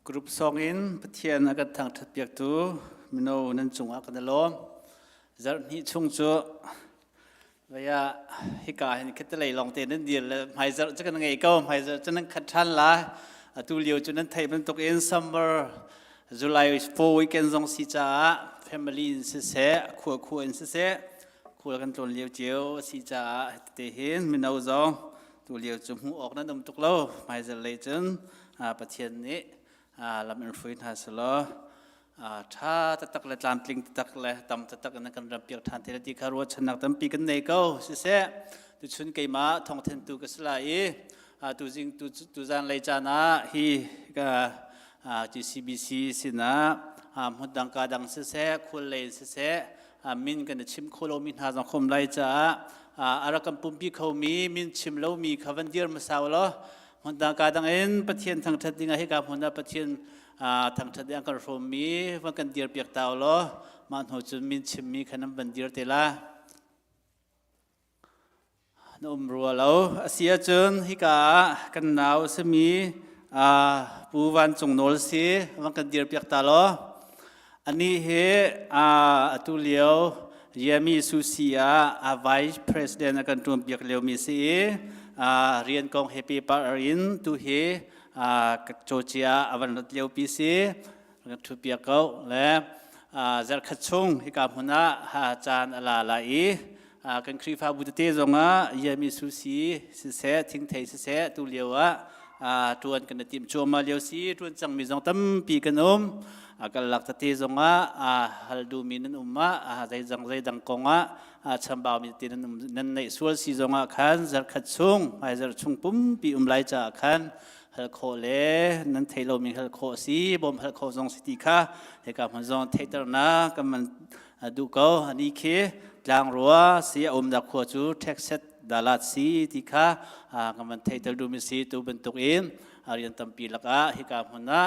group song in pathian agat thang that piak tu mino nan chunga kan lo zar ni chung chu Vaya hika hin ketelai long te nan dir le maizer cha kan ngai ko maizer cha nan khathan la tu liu chu nan thai ban tok in summer July 4 weekend zong si cha family in se se khu in se se khu kan ton liu chiu si cha te hin min nau zong tu liu chu hu ok nan dum tok lo maizer le chen pathian ni lam in fuin ha seloถ้าตักเลยตามติงตักเลยตำตักนั่นกันรับเปียกทานเทเลติคารวชนักตั้มปีกันในเก้าเสียตุชุนไก่มาท่องเทนตุกสลายตุจิงตุจานเลยจานะฮีก็GCBC สินะมุดดังกาดังเสียคุเลนเสียมินกันชิมโคโลมินหาสังคมเลยจ้าอารักำปุ่มปีเขามีมินชิมแล้วมีขวันเดียร์มาสาวล้อมุดดังกาดังเอ็นปะเทียนทางทัดดิงให้กับมุดดังปะเทียนทางทัดยังกันรวมมีวันกันเดียร์เปียกเตาล้อมันหัวจุนมินชิมมีขนมบันเดียร์เตล่านุ่มรัวแล้วเสียจนฮิกากันหนาวสมีปูวันจงโนลสีวันกันเดียร์เปียกเตาล้ออันนี้เฮตุเลียวเยมีซูเซียVice President กันรวมเปียกเลียวมีสีเรียนกองเฮปีปารินตุเฮกับโจเจียวันรัตเลียวปีซีกับทุเปียกเขาและเจรคัดชงที่กับหัวหน้าอาจารย์ลาลายกันครีฟาบุตรเตจงยามีสุสีสิเสทิ้งไทยสิเสตุเลียวตวนกันติมโจมาเลียวสีตวนจังมีจงตั้มปีกันกันหลักเตจงฮัลดูมีนันใจจังใจดังกงชัมบาวมีตีนันในส่วนสีจงขันเจรคัดชงไอเจรชงปุ่มปีไลจ่าขันฮัลโคเลนั่นเทโลมีฮัลโคสีบอมฮัลโคซองสติค่ะให้กับมันซองเทเตอร์นะกับมันดูเขาอันนี้คือจางรัวเสียดักขวจูเท็กซัสดาลัดสีติค่ะกับมันเทเตอร์ดูมีสีตัวเป็นตัวเองเรียนตั้มปีลักให้กับมันนะ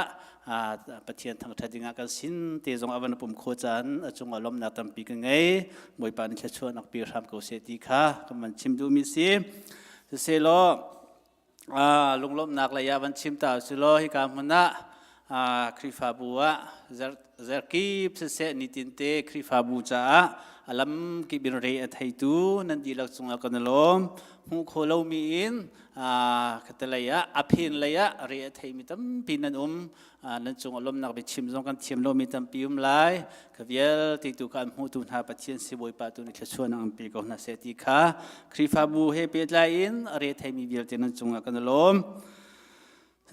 ปะเทียนทางทัดดิงกันสินเตจงอวันปุ่มโคจันจงอารมณ์นักตั้มปีกันไงมวยปานแค่ชวนนักปีรำเกษตรค่ะกับมันชิมดูมีสีเสโลลุงลบนักระยะวันชิมตาสุโลฮิกามุนะคริฟาบัวเซอร์กีบเสนิตินเตคริฟาบูจ้าอลัมกิบินเรอไทตูนันดีลักษณะกันลมหูโคโลมีอินคัตระยะอภินระยะเรอไทมิตัมปีนันนั่นจงอารมณ์นักไปชิมจงกันชิมโลมิตัมปีไลขวิลติตุกันหูตุนหาปัจเจียนสิบวยปาตุนิชชวนอังปีกอนาเซติคาคริฟาบูเฮเปิดไลน์เรอไทมิเวลเจนันจงกันลม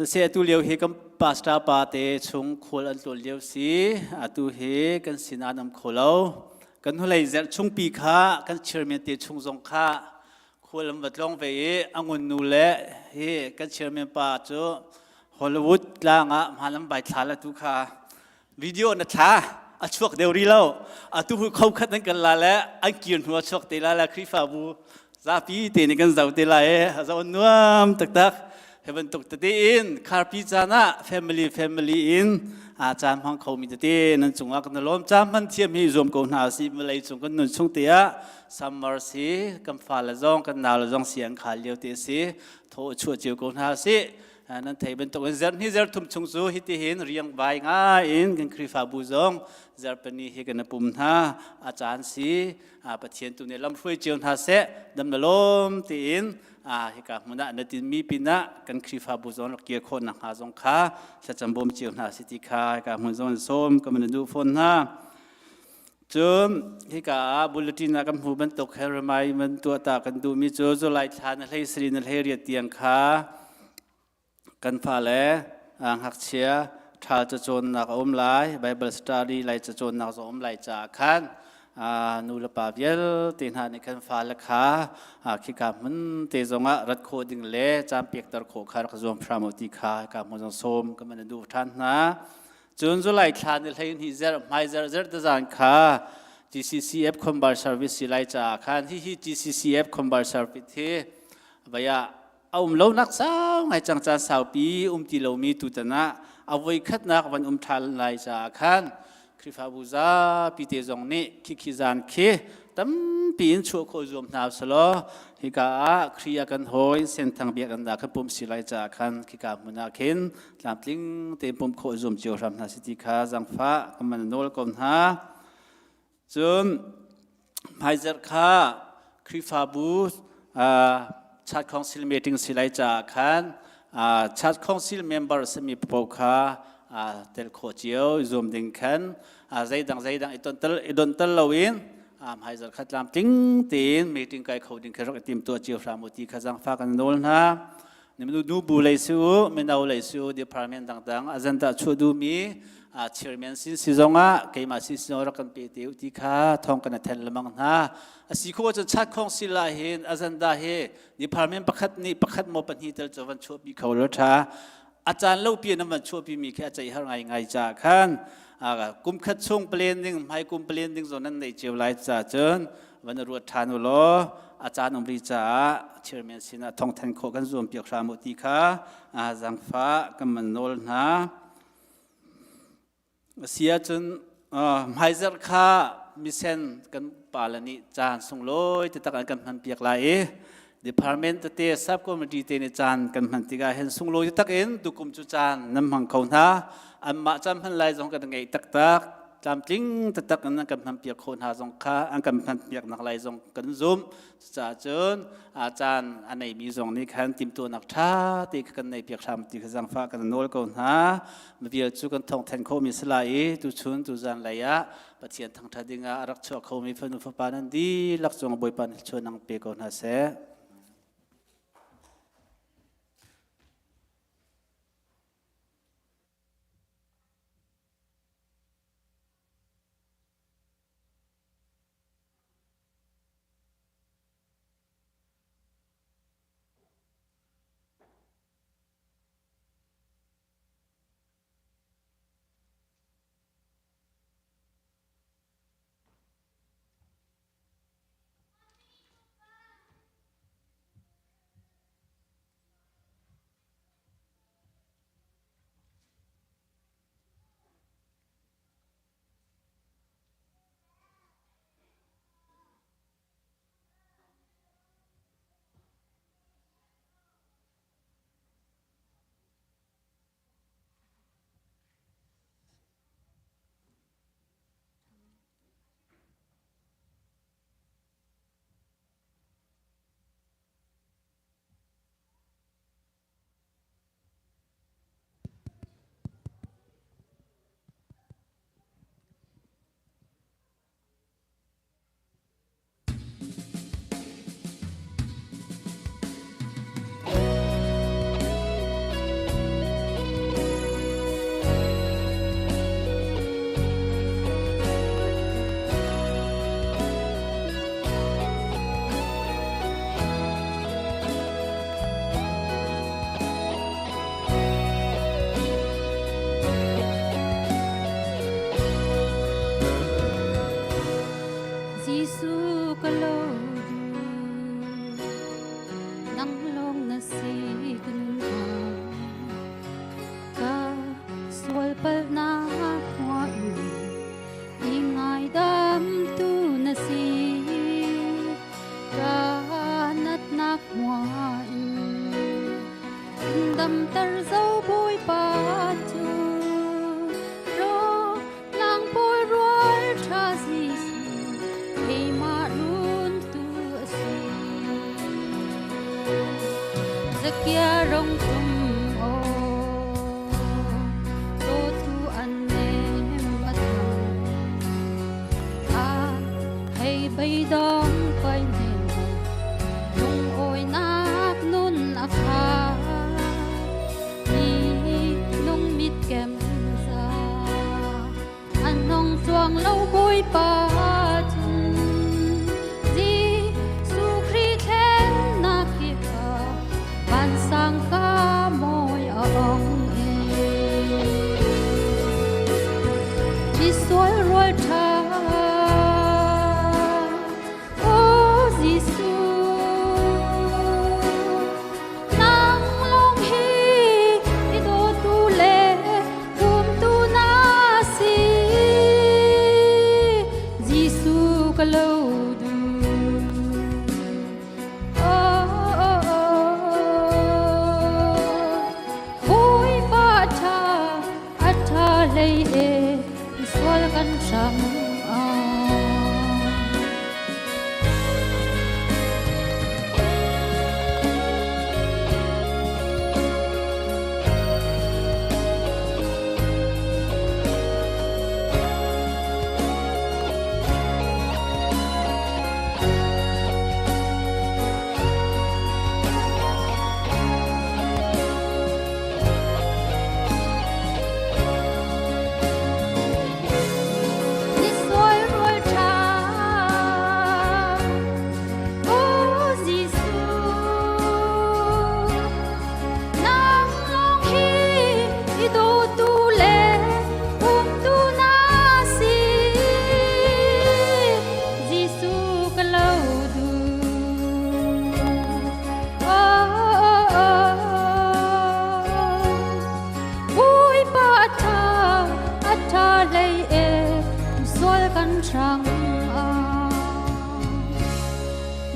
เสียตุเลียวเฮกันปาสตาปาเตชงโคลันตุเลียวสีตุเฮกันสินานำโคลาวกันหัวไหลเจชงปีขากันเชื่อเมียเตชงจงขาโคลัมบัดลงไปอังุนนูเล่เฮกันเชื่อเมียปาจูฮอลลีวูดลางมาลำใบทาละทุกขาวิดีโอนัทาช่วงเดียวรีแล้วตุหุเขาคัดนั่งกันละแล้วอังกินหัวช่วงเตละละคริฟาบูซาปีเตนี่กันเจ้าเตละเจ้านัวมตักเฮบันตุกตะเตอินคาร์พิจานะfamily in อาจารย์พังเขามีตะเตนั่นจงอักนลมจามันเทียมมีรวมกันหาสิมาเลยจงกันนุ่นชงเตียซัมเมอร์สีกันฟ้าละจงกันหนาวละจงเสียงขาเลียวเตสีโทชัวเจียวกันหาสินั่นไทยเป็นตัวเซอร์นี่เซอร์ทุ่มชงซูฮิตเห็นเรียงใบง่ายอินกันคริฟาบูจงเซอร์เป็นนี่เฮกันปุ่มท่าอาจารย์สีปะเทียนตัวเนี่ยลำช่วยเจียวหาเสดำนลมตีอินฮิกามุนะนติมีปินะกันคริฟาบุซอนเกียร์คนนักหาจงขาจะจำบ่มเจียวนาสิติคาฮิกามุซอนส้มก็มันดูฝนนะจนฮิกาบุลตินากำหูมันตกเฮรมายมันตัวตากันดูมีโจโจไลทานให้สรีนให้เรียดเตียงขากันฟ้าแลหักเชียทาจะจนนักอมไลไบเบิลสตารีไลจะจนนักอมไลจากขันนูลปาเยลตีนหาในกันฟ้าละขาคิกามันเตจงะรัดโคดิงเล่จามเปียกตะโคคาร์กจอมพระมติขากับมันจงส้มก็มันดูท่านนะจนจุไลทานในที่นี้เจอไม่เจอตะจานขา GCCF Combat Service ไลจากขันที่ GCCF Combat Service ที่บายเอาเล่านักสาวไงจังจานสาวปีตีเรามีตุตนะเอาไว้คัดนักวันทันไลจากขันคริฟาบูซาปีเตจงนี้คิจานเคตั้มปีนชัวโคจมนาสโลฮิกาครียกันหอยเส้นทางเบียกันดาขันปุ่มสิไลจากขันคิกามุนาเข็นลำลิงเต็มปุ่มโคจมเจียวรำนาสิติคาจังฟ้าก็มันโนลกอนฮาจนไพเซอร์คา คริฟาบูชัดคอนซิลเมติงสิไลจากขันชัดคอนซิลเมมเบอร์สมีปกคาเตลโคเจียวซูมดิงขันใจดังอีดนตลลวินให้จัดขัดลำติ้งตีนมีติ้งไก่เขาดิ้งเคารพทีมตัวเจียวฟรามุตีขจังฟ้ากันโดนนะนี่มันดูบุเลยสูไม่เอาเลยสูดีพาร์เมนต์ต่างๆอาจารย์ตาชูดูมีเชียร์แมนซิซงะเกี่ยมาซิซงะรักกันเปรี้ยวที่ข้าท่องกันเทลมังนะสิโคจะชัดของศิลาเห็นอาจารย์ดาเฮดีพาร์เมนต์ประคัดโมปันฮิตเตอร์จวันชัวบีเขาเลยท่าอาจารย์เล่าเปลี่ยนน้ำมันชัวบีมีแค่ใจหาไงจากขันกุมขัดช่วงเปลี่ยนดิ้งให้กุมเปลี่ยนดิ้งส่วนนั้นในเจียวไลท์จ่าเจินวันรวดทานุโลอาจารย์นมริจ่าเชียร์แมนซินะท่องแทนโคกันส่วนเปียกรามุติข้าจังฟ้ากันมันโนลนะเสียจนไม่เจอข้ามิเซนกันปาลนิจานส่งลอยติดตามกันมันเปียกไหล Department เตะซับคอมมิตี้เตนิจานกันมันติกาเห็นส่งลอยติดตามดูกุมจุจานน้ำมันเขาหน้าอันมาจำพันไลจงกันไงตักจำจริงติดตามกันมันเปียกคนหาจงข้าอันกันมันเปียกนักไลจงกันซุ่มจ่าเจินอาจารย์อันไหนมีจงนี้ขันติมตัวนักท่าตีกันในเปียกชามตีกันจังฟ้ากันโน้ตกันหาเบียร์จุกันท่องแทนเขามีสลายตุชุนตุจานไหลยะปะเทียนทางทัดดิงารักชัวเขามีฟันุฟปานันดีลักจงบอยปันชวนนังเปียกกันหาเส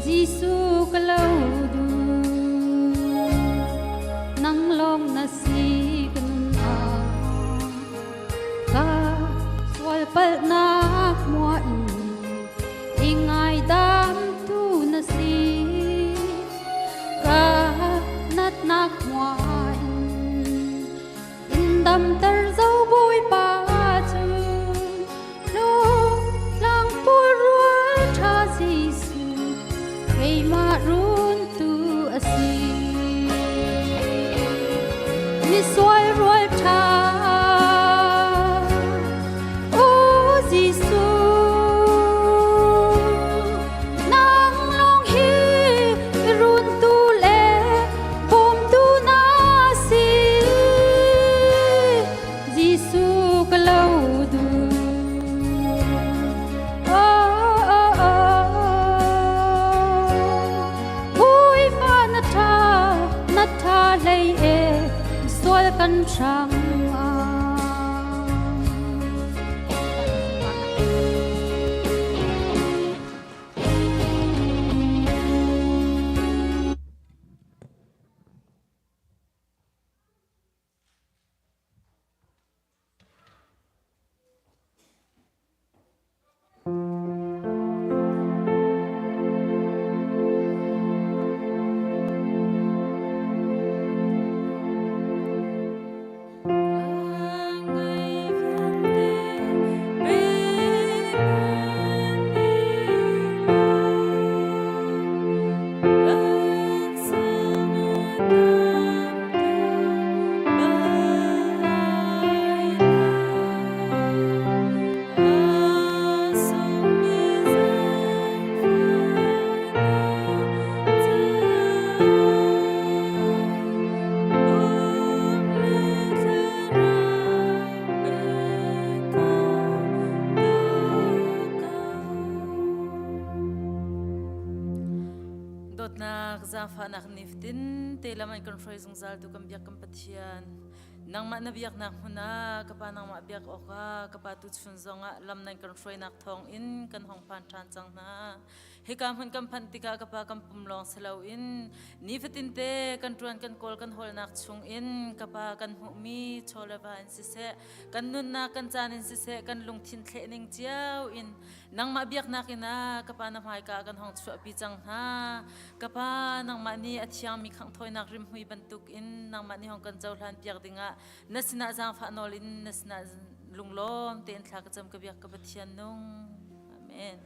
Giêsu ka lâu du nang long na si kan ka swal pal na mua ingai dam tu na si ka nat nak mua in dam tar dấu bôi pa chu lo lang pu ruột cha Giêsu kay marun tu asi ni soy ruột cha o Giêsu nang long hi run tu le bom tu na si Giêsu ka lâu du ui pa na tha lei e sual kan sang
dot nak zafa nak niftin te laman kan froy zung zal tu kan biak kan patian nang ma na biak nak huna kapa nang ma biak oka kapa tu chun zonga lam nan kan froy nak thong in kan hong pan chan chang na he kam hun kan phan tika kapa kan pumlong selo in nifitin te kan tuan kan kol kan hol nak chung in kapa kan hu mi choleva in sise kan nun na kan chan in sise kan lung thin the ning chiao in nang ma biak nak ina kapa na mai ka kan hong chu pi chang ha kapa nang ma ni athiang mi khang thoi nak rim hui bantuk in nang ma ni hong kan chau hlan piak dinga nasina jang pha nolin nasina lunglom ten thla ka cham ka biak ka pathian nung amen.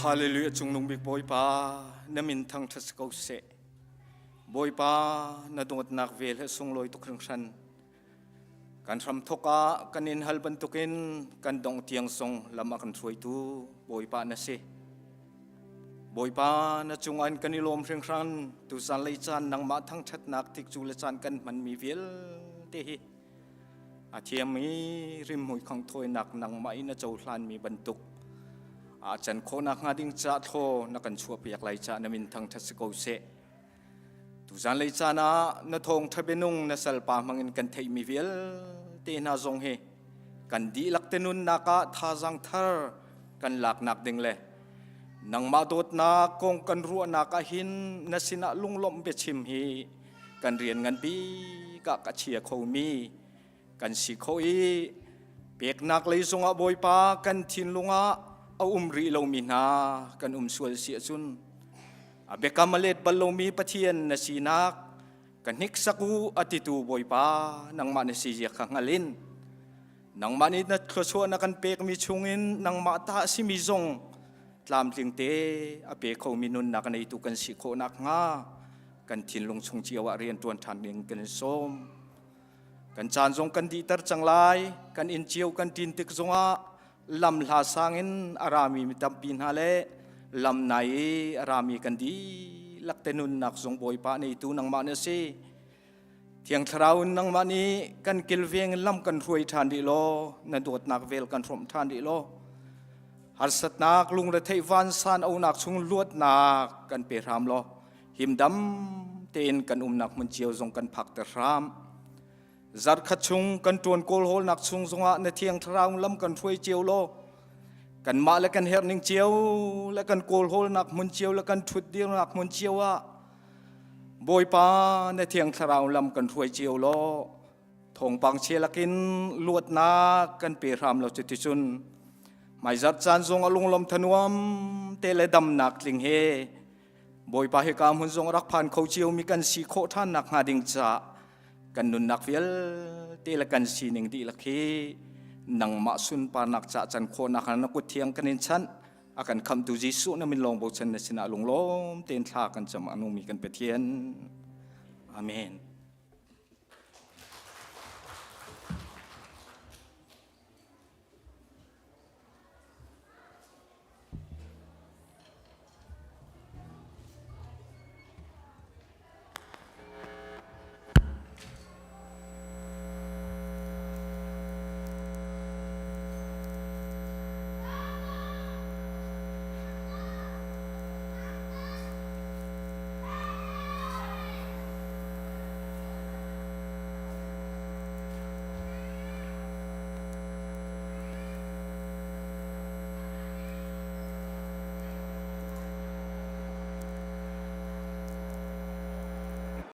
าเลลูยาจงนงบิกบอยปานามินทังทัสกเสบอยปานาดงนักเวลสงลอยตุกครังชันการทำทกะกันอินฮัลบันตุกินกันดงเตียงทรงลำมากันช่วยตูบอยปานาเสบอยปานาจงอันกันนิลมเชิงครันตุสันเลยจานนังมาทั้งชัดนักทิกจูเลจานกันมันมีเวลเตหิอาเทียมีริมหุยของถอยนักนังไม่นาเจ้าลานมีบรรทุกอาจารย์โคนักงาดิ้งจ่าโทนักกันชัวเปียกไหลจ่านามินทั้งทัศกเสตุจันไหลจ่านะนาทงทะเบนุงนาสัลปามังอินกันเทมีเวลเตนาจงเฮกันดีลักเตนุนนักท่าจังทาร์กันหลักนักดิ่งเลยนังมาโดดนักกงกันรัวนักหินนาสินะลุงลมเบชิมเฮกันเรียนกันปีกะกะเชียโคมีกันสิโคอีเปียกนักเลยจงอาบอยปากันทินลุงอาเอารีโลมีนากันสวลเสียจุนอาเบกามาเลดบอลโลมีปะเทียนนาสีนักกันนิกสักูอติตูบอยปานังมาเนสีเจียขังอลินนังมานินัดขชวนักันเปกมีชุงินนังมาตาสิมีจงตามลิงเตอาเปกเขามีนุนนักในตุกันสิโคนักงากันทินลงชงเจียวเรียนตวนทันเองกันส้มกันจานจงกันดีตรจังไลกันอินเจียวกันดินติกจงอาลำลาสางินอารามีมิตัมปินฮาเลลำไหนอารามีกันดีลักเตนุนนักจงบอยปาในตูนังมาเนสีเทียงทราวนังมานีกันกิลเวียงลำกันรวยทานดีโลนันโดดนักเวลกันรมทานดีโลหัสตนักลุงระเทวันสานเอานักชงลวดนักกันเปรามโลหิมดำเตนกันนักมันเจียวจงกันผักตะรามจัดขัดชุงกันตวนโกลโฮนักชุงจงในเทียงทราวลำกันรวยเจียวโลกันมาและกันเฮร์นิงเจียวและกันโกลโฮนักมันเจียวและกันทุดเดียวนักมันเจียวว่าบอยปาในเทียงทราวลำกันรวยเจียวโลทงปังเชลกินลวดนากันเปรามเราจุดที่จุนไม่จัดจานจงอลุงลมทนวมเตเลดำนักลิงเฮบอยปาเฮกามหุ่นจงรักผ่านเขาเจียวมีกันสีโคท่านนักหาดิงจ่ากันนุนนักเวลเตลกันสีหนึ่งดีละคีนังมาสุนปานักจ่าจันโคนักนักกุเทียงกันอินชันอากันคำตุจิสุนามินลองบอกฉันในสินาลงล้มเตนทากันจำอนุมีกันเปเทียนอาเมน